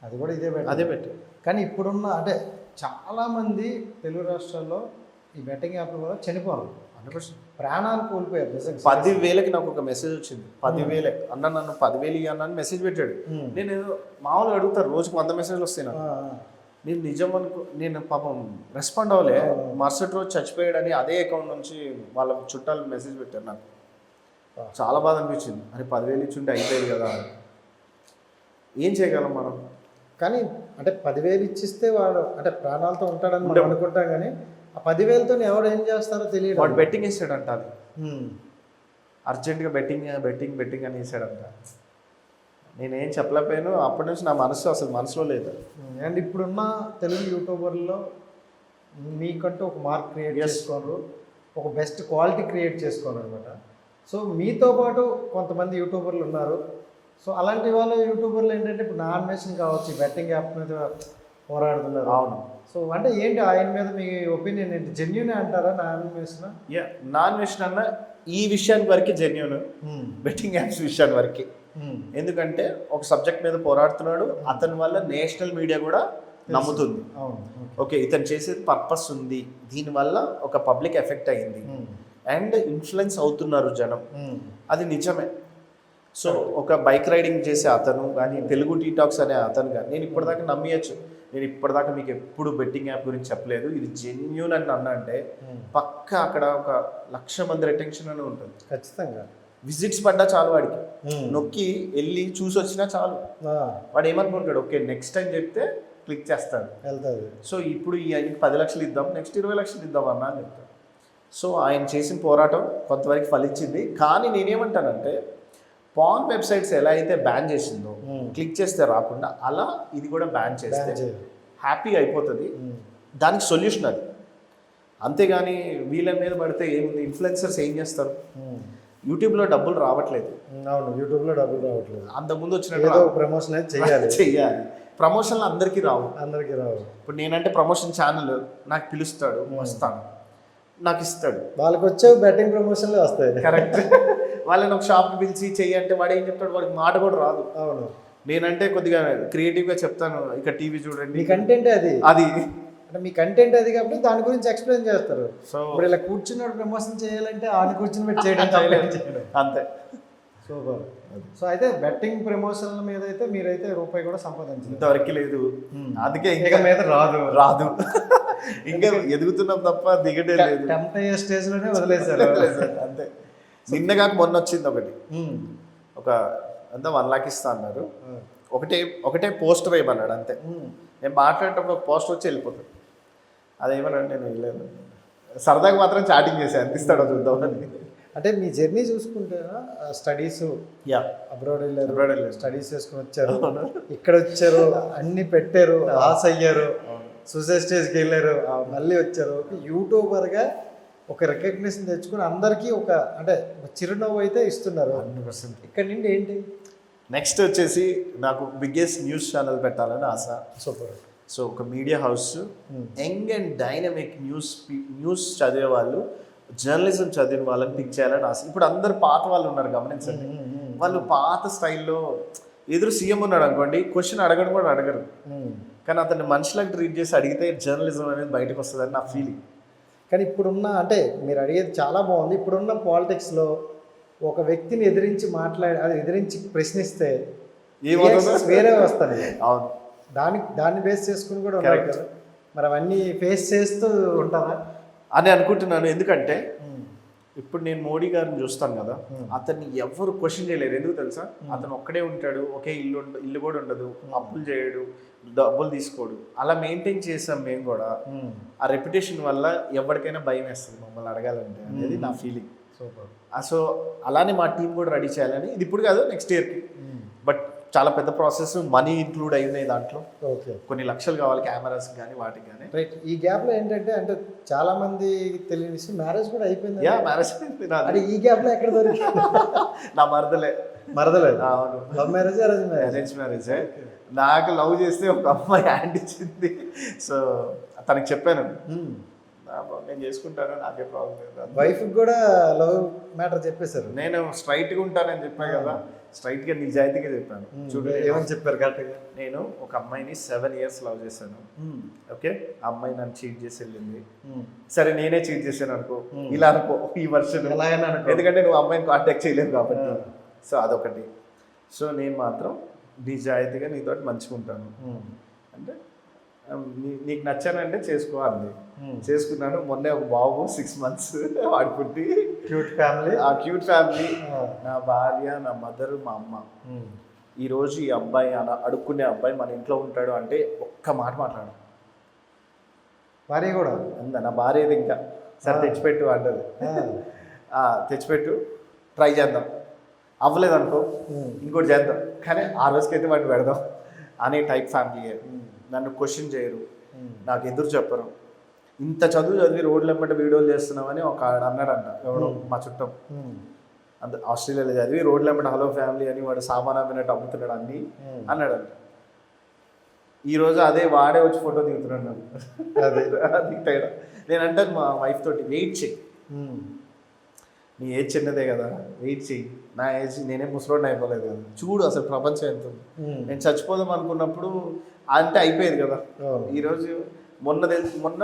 అది కూడా అదే బెట్టింగ్. కానీ ఇప్పుడున్న అంటే చాలామంది తెలుగు రాష్ట్రాల్లో ఈ బెట్టింగ్ యాప్ల వల్ల చనిపోరు, 100% ప్రాణాలు కోల్పోయారు. 10,000కి నాకు ఒక మెసేజ్ వచ్చింది, 10,000 అన్న నన్ను 10,000 ఇవ్వను అని మెసేజ్ పెట్టాడు. నేను ఏదో మామూలుగా అడుగుతారు, రోజుకు 100 మెసేజ్లు వస్తాయి నాకు. నేను నిజం నేను పాపం రెస్పాండ్ అవ్వలే. మరుసటి రోజు చచ్చిపోయాడని అదే అకౌంట్ నుంచి వాళ్ళ చుట్టాలు మెసేజ్ పెట్టారు. నాకు చాలా బాధ అనిపించింది, అరే 10,000 ఇచ్చుంటే అయిపోయేది కదా. ఏం చేయగలం మనం? కానీ అంటే 10,000 ఇచ్చిస్తే వాడు అంటే ప్రాణాలతో ఉంటాడని మనం అనుకుంటాం, కానీ ఆ 10,000తో ఎవడు ఏం చేస్తారో తెలియదు. వాడు బెట్టింగ్ వేసాడంట, అది అర్జెంటుగా బెట్టింగ్ అని వేసాడంట. నేనేం చెప్పలేకపోయాను, అప్పటి నుంచి నా మనసు అసలు మనసులో లేదు. అండ్ ఇప్పుడున్న తెలుగు యూట్యూబర్లో మీకంటూ ఒక మార్క్ క్రియేట్ చేసుకోరు, ఒక బెస్ట్ క్వాలిటీ క్రియేట్ చేసుకోరు అనమాట. సో మీతో పాటు కొంతమంది యూట్యూబర్లు ఉన్నారు. సో అలాంటి వాళ్ళ యూట్యూబర్లు ఏంటంటే ఇప్పుడు నాన్ వేషన్ కావచ్చు, బెట్టింగ్ యాప్ మీద పోరాడుతున్నారు. అవును. సో అంటే ఏంటి ఆయన మీద మీ ఒపీనియన్ ఏంటి? జెన్యునే అంటారా నాన్ వేషన్? నాన్ వేషన్ అన్న ఈ విషయానికి వరకు జెన్యున్, బెట్టింగ్ యాప్స్ విషయానికి వరకు. ఎందుకంటే ఒక సబ్జెక్ట్ మీద పోరాడుతున్నాడు, అతని వల్ల నేషనల్ మీడియా కూడా నమ్ముతుంది. ఓకే, ఇతను చేసేది పర్పస్ ఉంది, దీనివల్ల ఒక పబ్లిక్ ఎఫెక్ట్ అయింది అండ్ ఇన్ఫ్లుయెన్స్ అవుతున్నారు జనం, అది నిజమే. సో ఒక బైక్ రైడింగ్ చేసే అతను కానీ, తెలుగు టీటాక్స్ అనే అతను కానీ, నేను ఇప్పటిదాకా నమ్మియచ్చు. నేను ఇప్పటిదాకా మీకు ఎప్పుడు బెట్టింగ్ యాప్ గురించి చెప్పలేదు, ఇది జెన్యూన్ అని అన్నా అంటే పక్క అక్కడ ఒక 1,00,000 మంది రిటెన్షన్ అని ఉంటుంది ఖచ్చితంగా. విజిట్స్ పడ్డా చాలు, వాడికి నొక్కి వెళ్ళి చూసి వచ్చినా చాలు. వాడు ఏమనుకుంటాడు, ఓకే నెక్స్ట్ టైం చెప్తే క్లిక్ చేస్తాడు, వెళ్తాడు. సో ఇప్పుడు ఈ 10 లక్షలు ఇద్దాం, నెక్స్ట్ 20 లక్షలు ఇద్దాం అన్నా అని చెప్తాడు. సో ఆయన చేసిన పోరాటం కొంతవరకు ఫలించింది. కానీ నేనేమంటానంటే పాన్ వెబ్సైట్స్ ఎలా అయితే బ్యాన్ చేసిందో, క్లిక్ చేస్తే రాకుండా, అలా ఇది కూడా బ్యాన్ చేస్తే హ్యాపీగా అయిపోతుంది. దానికి సొల్యూషన్ అది, అంతేగాని వీళ్ళ మీద పడితే ఏముంది. ఇన్ఫ్లుయెన్సర్స్ ఏం చేస్తారు, యూట్యూబ్లో డబ్బులు రావట్లేదు. అవును, యూట్యూబ్లో డబ్బులు రావట్లేదు. అంతకుముందు వచ్చినట్టు ప్రమోషన్ అయితే చెయ్యాలి. ప్రమోషన్లు అందరికీ రావు. ఇప్పుడు నేనంటే ప్రమోషన్ ఛానల్ నాకు పిలుస్తాడు, వస్తాను, నాకు ఇస్తాడు. వాళ్ళకి వచ్చే బెట్టింగ్ ప్రమోషన్లే వస్తాయి. కరెక్ట్. వాళ్ళని ఒక షాప్కి పిలిచి చెయ్యి అంటే వాడు ఏం చెప్తాడు, వాడికి మాట కూడా రాదు. అవును, నేనంటే కొద్దిగా క్రియేటివ్గా చెప్తాను, ఇక టీవీ చూడండి, మీ కంటెంట్ అది అంటే మీ కంటెంట్ అది కాబట్టి దాని గురించి ఎక్స్ప్లెయిన్ చేస్తారు. సో ఇప్పుడు ఇలా కూర్చున్నాడు ప్రమోషన్ చేయాలంటే ఆని కూర్చుని పెట్టి చేయడం అంతే. సూపర్. సో అయితే బెట్టింగ్ ప్రమోషన్ల మీద అయితే మీరైతే రూపాయి కూడా సంపాదించారు ఇంతవరకు లేదు. అందుకే ఇంకా మీద రాదు ఇంకా ఎదుగుతున్నాం తప్ప దిగటే లేదు. టెంప్ట్ అయ్యే స్టేజ్ లోనే వదిలేశారు అంతే. నిన్న కాక మొన్న వచ్చింది ఒకటి, ఒక అంతా 1 లాక్ ఇస్తా అన్నారు. ఒకటే పోస్టర్ వేయమన్నాడు అంతే. నేను మాట్లాడేటప్పుడు ఒక పోస్టర్ వచ్చి వెళ్ళిపోతాడు. అదేమన్నాడు, నేను వెళ్ళలేదు, సరదాగా మాత్రం చాటింగ్ చేసి అనిపిస్తాడో చూద్దామని. అంటే మీ జర్నీ చూసుకుంటే స్టడీస్ అబ్రాడ్ వెళ్ళారు, స్టడీస్ చేసుకుని వచ్చారు, ఇక్కడ వచ్చారు, అన్ని పెట్టారు, లాస్ అయ్యారు, సూసైడ్ స్టేజ్కి వెళ్ళారు, మళ్ళీ వచ్చారు. యూట్యూబర్గా ఒక రికగ్నిషన్ తెచ్చుకుని అందరికీ ఒక అంటే చిరునవ్వు అయితే ఇస్తున్నారు. 100%. ఇక్కడ నుండి ఏంటి నెక్స్ట్ వచ్చేసి నాకు బిగ్గెస్ట్ న్యూస్ ఛానల్ పెట్టాలని ఆశ. సూపర్. సో ఒక media house, young and dynamic news చదివే వాళ్ళు, జర్నలిజం చదివిన వాళ్ళని పిక్ చేయాలని ఆశ. ఇప్పుడు అందరు పాత వాళ్ళు ఉన్నారు, గమనించండి. వాళ్ళు పాత స్టైల్లో ఎదురు సీఎం ఉన్నాడు అనుకోండి, క్వశ్చన్ అడగడం కూడా అడగరు, కానీ అతన్ని మనుషులకు ట్రీట్ చేసి అడిగితే జర్నలిజం అనేది బయటకు వస్తుందని నా ఫీలింగ్. కానీ ఇప్పుడున్న అంటే మీరు అడిగేది చాలా బాగుంది. ఇప్పుడున్న పాలిటిక్స్లో ఒక వ్యక్తిని ఎదిరించి ప్రశ్నిస్తే వేరే వస్తాయి. అవును, దాన్ని బేస్ చేసుకుని కూడా ఉంటారు కదా. మరి అవన్నీ ఫేస్ చేస్తూ ఉంటారా అని అనుకుంటున్నాను. ఎందుకంటే ఇప్పుడు నేను మోడీ గారిని చూస్తాను కదా, అతన్ని ఎవరు క్వశ్చన్ చేయలేరు. ఎందుకు తెలుసా, అతను ఒక్కడే ఉంటాడు, ఒకే ఇల్లు కూడా ఉండదు, అప్పులు చేయడు, డబ్బులు తీసుకోడు. అలా మెయింటైన్ చేసాం మేము కూడా. ఆ రెప్యుటేషన్ వల్ల ఎవరికైనా భయం వేస్తుంది మమ్మల్ని అడగాలంటే అనేది నా ఫీలింగ్. సో అలానే మా టీం కూడా రెడీ చేయాలని, ఇది ఇప్పుడు కాదు నెక్స్ట్ ఇయర్కి. బట్ చాలా పెద్ద ప్రాసెస్, మనీ ఇంక్లూడ్ అయినాయి దాంట్లో, ఓకే కొన్ని లక్షలు కావాలి కెమెరాస్ కానీ వాటికి కానీ. రైట్. ఈ గ్యాప్లో ఏంటంటే అంటే చాలా మంది తెలియని విషయం మ్యారేజ్ కూడా అయిపోయింది. యా మ్యారేజ్ అంటే ఈ గ్యాప్లో ఎక్కడ దొరికింది? నా మరదలే. మరదలేదు? అవును. Love marriage arrange marriage? Arrange మ్యారేజే. నాకు లవ్ చేస్తే ఒక అమ్మాయి హ్యాండ్ ఇచ్చింది. సో తనకి చెప్పాను నేను చేసుకుంటాను, నాకే ప్రాబ్లం లేదు. వైఫ్ కూడా లవ్ మ్యాటర్ చెప్పేశారు? నేను స్ట్రైట్గా ఉంటానని చెప్పాను కదా, స్ట్రైట్గా నిజాయితీగా చెప్పాను. చూడు ఏమని చెప్పారు కరెక్ట్గా? నేను ఒక అమ్మాయిని 7 years లవ్ చేశాను. ఓకే, ఆ అమ్మాయి నన్ను చీట్ చేసి వెళ్ళింది. సరే నేనే చీట్ చేశాను అనుకో, ఇలా అనుకో ఈ వర్షన్, ఎలాగైనా అనుకో, ఎందుకంటే నువ్వు అమ్మాయిని కాంటాక్ట్ చేయలేవు కాబట్టి. సో అదొకటి. సో నేను మాత్రం నిజాయితీగా నీతో మంచిగా ఉంటాను అంటే నీకు నచ్చానంటే చేసుకో అంది. చేసుకున్నాను. మొన్నే ఒక బాబు 6 months వాడి పుట్టి. Cute family. ఆ క్యూట్ ఫ్యామిలీ. నా భార్య, నా మదర్, మా అమ్మ. ఈరోజు ఈ అబ్బాయి అలా అడుక్కునే అబ్బాయి మన ఇంట్లో ఉంటాడు అంటే ఒక్క మాట మాట్లాడు. భార్య కూడా అందా నా భార్య ఇది ఇంకా సరే తెచ్చిపెట్టు అంటది. తెచ్చిపెట్టు, ట్రై చేద్దాం, అవ్వలేదు అనుకో ఇంకోటి చేద్దాం, కానీ ఆ రోజుకైతే వాటిని పెడదాం అనే టైప్ ఫ్యామిలీ. నన్ను క్వశ్చన్ చేయరు, నాకు ఎదురు చెప్పరు. ఇంత చదువు చదివి రోడ్ల వెంబడి వీడియోలు చేస్తున్నామని ఒక అన్నాడంట ఎవడో మా చుట్టం. అంత ఆస్ట్రేలియాలో చదివి రోడ్ల వెంబడి హలో ఫ్యామిలీ అని వాడు సామాన్యమైనట్టు అమ్ముతున్నాడు అన్ని అన్నాడంట. ఈరోజు అదే వాడే వచ్చి ఫోటో దిగుతున్నాడు నన్ను. అది తేడా. నేను అంటాను మా వైఫ్ తోటి, వెయిట్ చెయ్యి, నీ ఏజ్ చిన్నదే కదా, వెయిట్ చెయ్యి. నా ఏజ్ నేనే ముసలోడిని అయిపోలేదు కదా, చూడు అసలు ప్రపంచం ఎంత ఉంది. నేను చచ్చిపోదాం అనుకున్నప్పుడు అంటే అయిపోయేది కదా. ఈరోజు మొన్న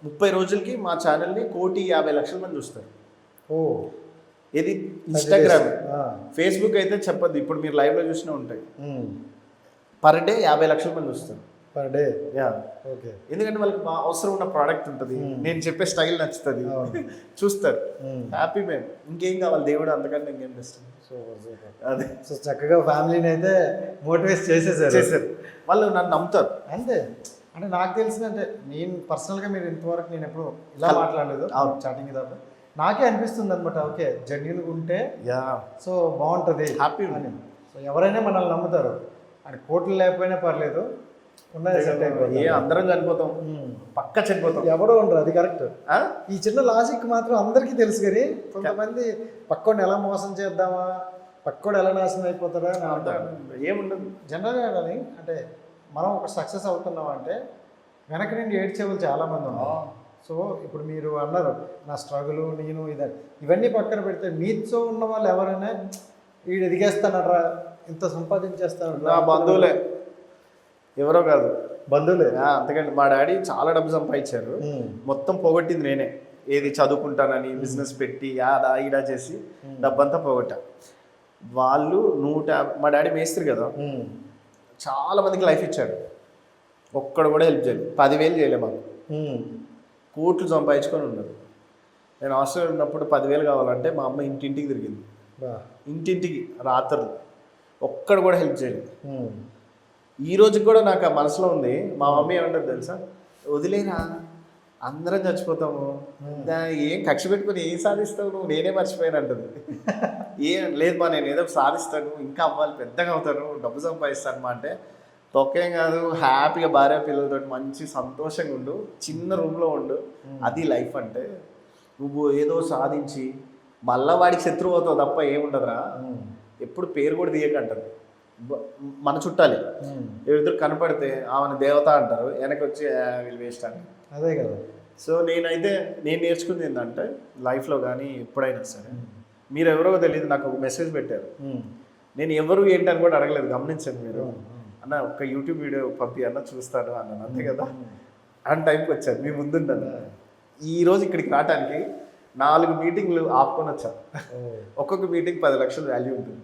30 రోజులకి మా ఛానల్ని 1,50,00,000 మంది చూస్తారు. ఇది ఇన్స్టాగ్రామ్. ఫేస్బుక్ అయితే చెప్పద్దు, ఇప్పుడు మీరు లైవ్లో చూసినా ఉంటాయి. పర్ డే 50,00,000 మంది చూస్తారు పర్ డే. Yeah, okay. ఎందుకంటే వాళ్ళకి అవసరం ఉన్న ప్రోడక్ట్ ఉంటుంది, నేను చెప్పే స్టైల్ నచ్చుతుంది, చూస్తారు. హ్యాపీ మేము, ఇంకేం కావాలి దేవుడు అంతకంటే ఇంకేం చేస్తుంది. అదే. సో చక్కగా ఫ్యామిలీని అయితే మోటివేట్ చేసేసారు. వాళ్ళు నన్ను నమ్ముతారు అంతే. అంటే నాకు తెలిసిందంటే నేను పర్సనల్గా మీరు ఇంతవరకు నేను ఎప్పుడు ఇలా మాట్లాడలేదు చాటింగ్ తప్ప, నాకే అనిపిస్తుంది అనమాట. ఓకే, జెన్యున్గా ఉంటే సో బాగుంటుంది, హ్యాపీ అని. సో ఎవరైనా మనల్ని నమ్ముతారు. అంటే కోట్లు లేకపోయినా పర్లేదు, అందరం చనిపోతాం, పక్క చనిపోతాం, ఎవడో ఉండరు. అది కరెక్ట్. ఈ చిన్న లాజిక్ మాత్రం అందరికీ తెలుసు, కానీ కొంతమంది పక్కోడిని ఎలా మోసం చేద్దామా, పక్కోడు ఎలా నాశనం అయిపోతారా ఏముండదు. జనరల్గా కానీ అంటే మనం ఒక సక్సెస్ అవుతున్నాం అంటే వెనక నుండి ఏడ్చే వాళ్ళు చాలామంది ఉన్నారు. సో ఇప్పుడు మీరు అన్నారు నా స్ట్రగుల్ నేను ఇవన్నీ పక్కన పెడితే మీతో ఉన్న వాళ్ళు ఎవరైనా వీడు ఎదిగేస్తానరా, ఇంత సంపాదించేస్తాను, నా బంధువులే, ఎవరో కాదు, బంధువులే. అంతకంటే మా డాడీ చాలా డబ్బు సంపాదించారు, మొత్తం పోగొట్టింది నేనే. ఏది చదువుకుంటానని బిజినెస్ పెట్టి యాడా ఈడా చేసి డబ్బంతా పోగొట్టా. వాళ్ళు మా డాడీ మేస్త్రి కదా, చాలా మందికి లైఫ్ ఇచ్చాడు, ఒక్కడు కూడా హెల్ప్ చేయలేదు. 10,000 చేయలే మాకు, కోట్లు సంపాదించుకొని ఉన్నారు. నేను హాస్టల్లో ఉన్నప్పుడు 10,000 కావాలంటే మా అమ్మ ఇంటింటికి తిరిగింది, ఇంటింటికి రాత్రులు, ఒక్కడు కూడా హెల్ప్ చేయలేదు. ఈ రోజు కూడా నాకు ఆ మనసులో ఉంది. మా మమ్మీ ఏమంటుంది తెలుసా, వదిలేనా అందరం చచ్చిపోతాము, ఏం కక్ష పెట్టుకుని ఏం సాధిస్తావు నువ్వు, నేనే మర్చిపోయాను అంటుంది. ఏం లేదు మా, నేను ఏదో సాధిస్తాను, ఇంకా అవ్వాలి, పెద్దగా అవుతాను, డబ్బు సంపాదిస్తాను మా అంటే, తొక్కేం కాదు, హ్యాపీగా భార్య పిల్లలతో మంచి సంతోషంగా ఉండు, చిన్న రూమ్లో ఉండు, అది లైఫ్ అంటే. నువ్వు ఏదో సాధించి మళ్ళా వాడికి శత్రువు అవుతావు తప్ప ఏముండదురా. ఎప్పుడు పేరు కూడా తీయకంటారు మన చుట్టాలి, ఎవరిద్దరు కనపడితే ఆమెను దేవత అంటారు, వెనక్కి వచ్చి వీళ్ళు వేస్ట్ అంటారు. అదే కదా. సో నేను నేర్చుకుంది ఏంటంటే లైఫ్లో కానీ ఎప్పుడైనా సరే, మీరు ఎవరో తెలియదు నాకు ఒక మెసేజ్ పెట్టారు, నేను ఎవరు ఏంటని కూడా అడగలేదు, గమనించండి మీరు. అన్న ఒక యూట్యూబ్ వీడియో పంపి అన్న చూస్తాను అన్నాను, అంతే కదా. అని టైంకి వచ్చాను, మీ ముందుంటాను. ఈరోజు ఇక్కడికి రావడానికి 4 మీటింగ్లు ఆపుకొని వచ్చాను. ఒక్కొక్క మీటింగ్ 10 లక్షలు వాల్యూ ఉంటుంది.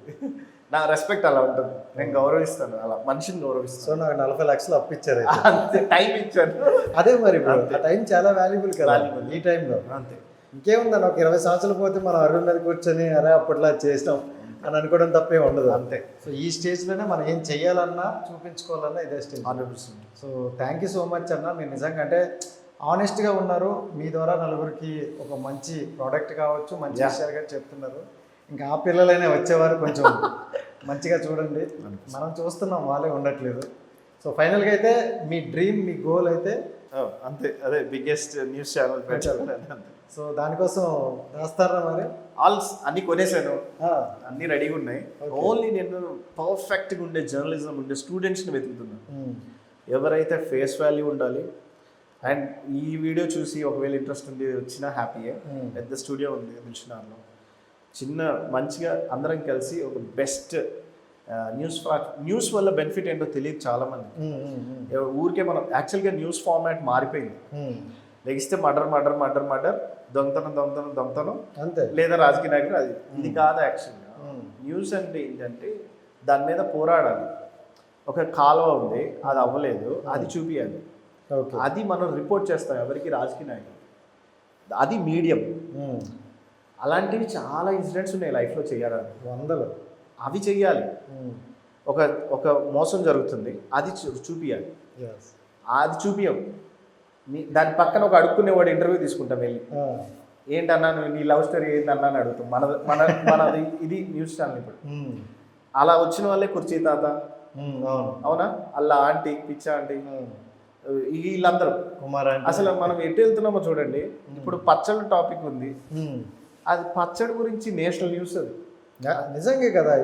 నా రెస్పెక్ట్ అలా ఉంటుంది, నేను గౌరవిస్తాను, అలా మనిషిని గౌరవిస్తాను. సో నాకు 40 లక్షలు అప్పిచ్చారు, అంతే, టైం ఇచ్చాను. అదే మరి ఆ టైం చాలా వాల్యుబుల్ కదా ఈ టైంలో. అంతే, ఇంకేముందని ఒక 20 సంవత్సరాలు పోతే మనం అరువు మీద కూర్చొని అరే అప్పట్లో చేసినాం అని అనుకోవడం తప్పే ఉండదు. అంతే. సో ఈ స్టేజ్లోనే మనం ఏం చెయ్యాలన్నా చూపించుకోవాలన్నా ఇదే stage. 100%. So thank you so much అన్న, మీరు నిజంగా అంటే ఆనెస్ట్గా ఉన్నారు. మీ ద్వారా నలుగురికి ఒక మంచి ప్రోడక్ట్ కావచ్చు, మంచి విషయాలు కానీ చెప్తున్నారు. ఇంకా ఆ పిల్లలైనా వచ్చేవారు కొంచెం మంచిగా చూడండి. మనం చూస్తున్నాం, వాళ్ళే ఉండట్లేదు. సో ఫైనల్గా అయితే మీ డ్రీమ్, మీ గోల్ అయితే అంతే, అదే బిగ్గెస్ట్ న్యూస్ ఛానల్ పెట్టాలి అంతే. సో దానికోసం రాస్తారా మరి? అన్ని కొనేసాను, ఆ, అన్ని రెడీగా ఉన్నాయి. ఓన్లీ నేను పర్ఫెక్ట్గా ఉండే జర్నలిజం ఉండే స్టూడెంట్స్ని వెతుకుతున్నాను. ఉమ్, ఎవరైతే ఫేస్ వాల్యూ ఉండాలి. అండ్ ఈ వీడియో చూసి ఒకవేళ ఇంట్రెస్ట్ ఉంది వచ్చినా హ్యాపీయే. పెద్ద స్టూడియో ఉంది దిల్షునార్లో, చిన్న మంచిగా అందరం కలిసి ఒక బెస్ట్ న్యూస్ వల్ల బెనిఫిట్ ఏంటో తెలియదు చాలామంది. ఉమ్, ఉమ్, ఉమ్, ఊరికే మనం యాక్చువల్గా న్యూస్ ఫార్మాట్ మారిపోయింది. ఉమ్, లెగిస్తే మర్డర్ దొంగతనం అంతే. లేదా రాజకీయ నాయకులు, అది ఇది కాదు యాక్చువల్గా. న్యూస్ అంటే ఏంటంటే దాని మీద పోరాడాలి. ఒక కాలువ ఉంది, అది అవ్వలేదు, అది చూపించాలి. ఓకే. అది మనం రిపోర్ట్ చేస్తాం ఎవరికి, రాజకీయ నాయకులు. అది మీడియం. ఉమ్, అలాంటివి చాలా ఇన్సిడెంట్స్ ఉన్నాయి లైఫ్లో చేయాలని, వందలు. అవి చెయ్యాలి. ఉమ్, ఒక మోసం జరుగుతుంది, అది చూపించాలి. yes. అది చూపించం. దాని పక్కన ఒక అడుక్కునేవాడు ఇంటర్వ్యూ తీసుకుంటాం వెళ్ళి, ఆ, ఏంటన్నా నువ్వు నీ లవ్ స్టోరీ ఏంటన్నా అని అడుగుతాం. మనది ఇది న్యూస్ ఛానల్ ఇప్పుడు. ఉమ్, అలా వచ్చిన వాళ్ళే కుర్చీ తాత, ఉమ్, అవును. అవునా, అలా ఆంటీ, పిచ్చ ఆంటీ, ఉమ్, వీళ్ళందరూ. కుమార్ అంటే అసలు మనం ఎటు వెళ్తున్నామో చూడండి. ఇప్పుడు పచ్చడి టాపిక్ ఉంది, ఉమ్, అది పచ్చడి గురించి నేషనల్ న్యూస్. అది నిజంగా కదా.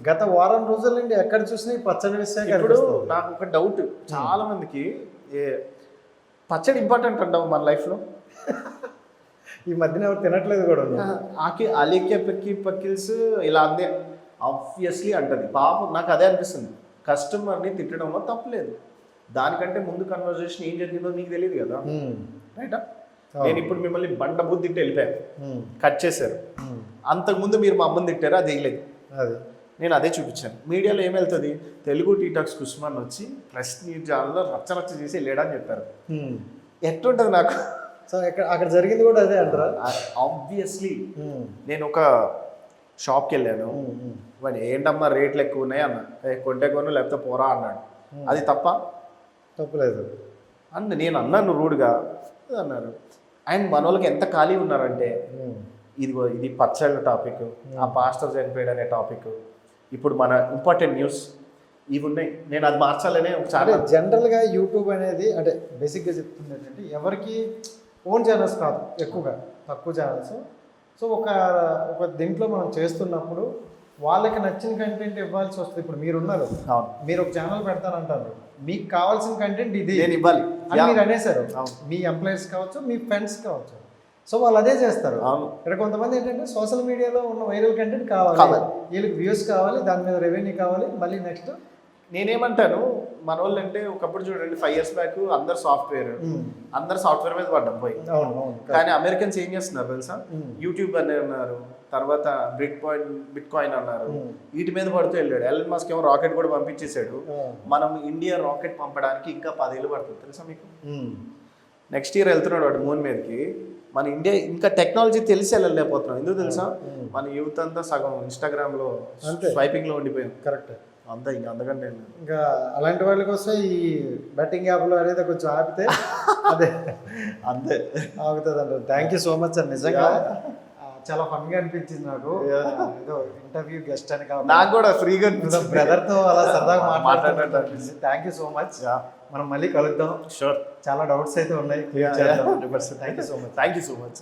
గత వారం రోజుల నుండి ఎక్కడ చూసినా ఈ పచ్చడి విషయం ఇప్పుడు నాకు ఒక డౌట్, చాలా మందికి పచ్చడి ఇంపార్టెంట్ అంటావు మన లైఫ్లో. ఈ మధ్యన ఎవరు తినట్లేదు కూడా ఉన్నారు. అలేకే పెక్కి పక్కిల్స్ ఇలా అందే ఆబ్వియస్లీ అంటది. పాపం నాకు అదే అనిపిస్తుంది. కస్టమర్ని తిట్టడంలో తప్పలేదు, దానికంటే ముందు కన్వర్జేషన్ ఏం జరిగిందో నీకు తెలియదు కదా, ఉమ్, రైటా? నేను ఇప్పుడు మిమ్మల్ని బండ బుద్ధి తిట్టి వెళ్ళిపోయాను, ఉమ్, కట్ చేశారు. ఉమ్, అంతకుముందు మీరు మా అమ్మని తిట్టారు, అది వేయలేదు. అది నేను అదే చూపించాను. మీడియాలో ఏం వెళ్తుంది, తెలుగు టీటాక్స్ కుస్మాన్ వచ్చి ప్రెస్ న్యూస్ ఛానల్లో రచ్చ చేసి వెళ్ళాడని చెప్పారు. ఉమ్. ఎట్లుంటుంది నాకు? సో అక్కడ జరిగింది కూడా అదే అంటారా? ఆబ్వియస్లీ. ఉమ్, నేను ఒక షాప్కి వెళ్ళాను, ఉమ్, ఉమ్, వాడు ఏంటమ్మా రేట్లు ఎక్కువ ఉన్నాయి అన్న, కొంటే కొను లేకపోతే పోరా అన్నాడు. అది తప్ప తప్పలేదు. అండ్ నేను అన్నాను రూడ్గా, అన్నారు. అండ్ మన వాళ్ళకి ఎంత ఖాళీ ఉన్నారంటే, ఉమ్, ఇది పచ్చళ్ళ టాపిక్, ఆ పాస్టర్ చనిపోయాడు అనే టాపిక్, ఇప్పుడు మన ఇంపార్టెంట్ న్యూస్, ఇవి ఉన్నాయి. నేను అది మార్చాలనే అంటే ఒకసారి. జనరల్గా యూట్యూబ్ అనేది అంటే బేసిక్గా చెప్తుంది ఏంటంటే ఎవరికి ఓన్ ఛానల్స్ కాదు, ఎక్కువగా తక్కువ ఛానల్స్. సో ఒక దీంట్లో మనం చేస్తున్నప్పుడు వాళ్ళకి నచ్చిన కంటెంట్ ఇవ్వాల్సి వస్తుంది. ఇప్పుడు మీరున్నారు, అవును, మీరు ఒక ఛానల్ పెడతానంటారు, మీకు కావాల్సిన కంటెంట్ ఇది నేను ఇవ్వాలి అని మీరు అనేసారు. అవును. మీ ఎంప్లాయీస్ కావచ్చు, మీ ఫ్రెండ్స్ కావచ్చు, సో వాళ్ళు అదే చేస్తారు. అవును. ఇక్కడ కొంతమంది ఏంటంటే సోషల్ మీడియాలో ఉన్న వైరల్ కంటెంట్ కావాలి, వీళ్ళకి వ్యూస్ కావాలి, దాని మీద రెవెన్యూ కావాలి, మళ్ళీ నెక్స్ట్. నేనేమంటాను, మన వాళ్ళు అంటే ఒకప్పుడు చూడండి 5 years బ్యాక్ అందరు సాఫ్ట్వేర్ మీద పడ్డాం పోయి. అవును, అవును. కానీ అమెరికన్స్ ఏం చేస్తున్నారు తెలుసా, యూట్యూబ్ అని అన్నారు, తర్వాత బిట్ కాయిన్ అన్నారు, వీటి మీద పడుతూ వెళ్ళాడు. ఎలన్ మస్క్ ఏమో రాకెట్ కూడా పంపించేశాడు. మనం ఇండియా రాకెట్ పంపడానికి ఇంకా 10 ఏళ్ళు పడుతుంది తెలుసా మీకు. నెక్స్ట్ ఇయర్ వెళ్తున్నాడు వాడు మూన్ మీదకి. మన ఇండియా ఇంకా టెక్నాలజీ తెలిసి వెళ్ళలేకపోతున్నాం. ఎందుకు తెలుసా, మన యూత్ అంతా సగం ఇన్స్టాగ్రామ్లో స్వైపింగ్లో ఉండిపోయాం. కరెక్ట్. అంతా అంతకంటే ఇంకా అలాంటి వాళ్ళ కోసం ఈ బెట్టింగ్ యాప్లో అనేది కొంచెం ఆపితే అదే అంతే ఆగుతుంది అంటారు. Thank you so much sir, నిజంగా చాలా ఫన్గా అనిపించింది నాకు. ఏదో ఇంటర్వ్యూ గెస్ట్ అని కాబట్టి నాకు కూడా ఫ్రీగా బ్రదర్తో అలా సరదాగా మాట్లాడినట్టు అనిపించింది. Thank you so much. మనం మళ్ళీ కలుద్దాం. షూర్. చాలా డౌట్స్ అయితే ఉన్నాయి, క్లియర్ చేద్దాం. 100%. Thank you so much. Thank you so much.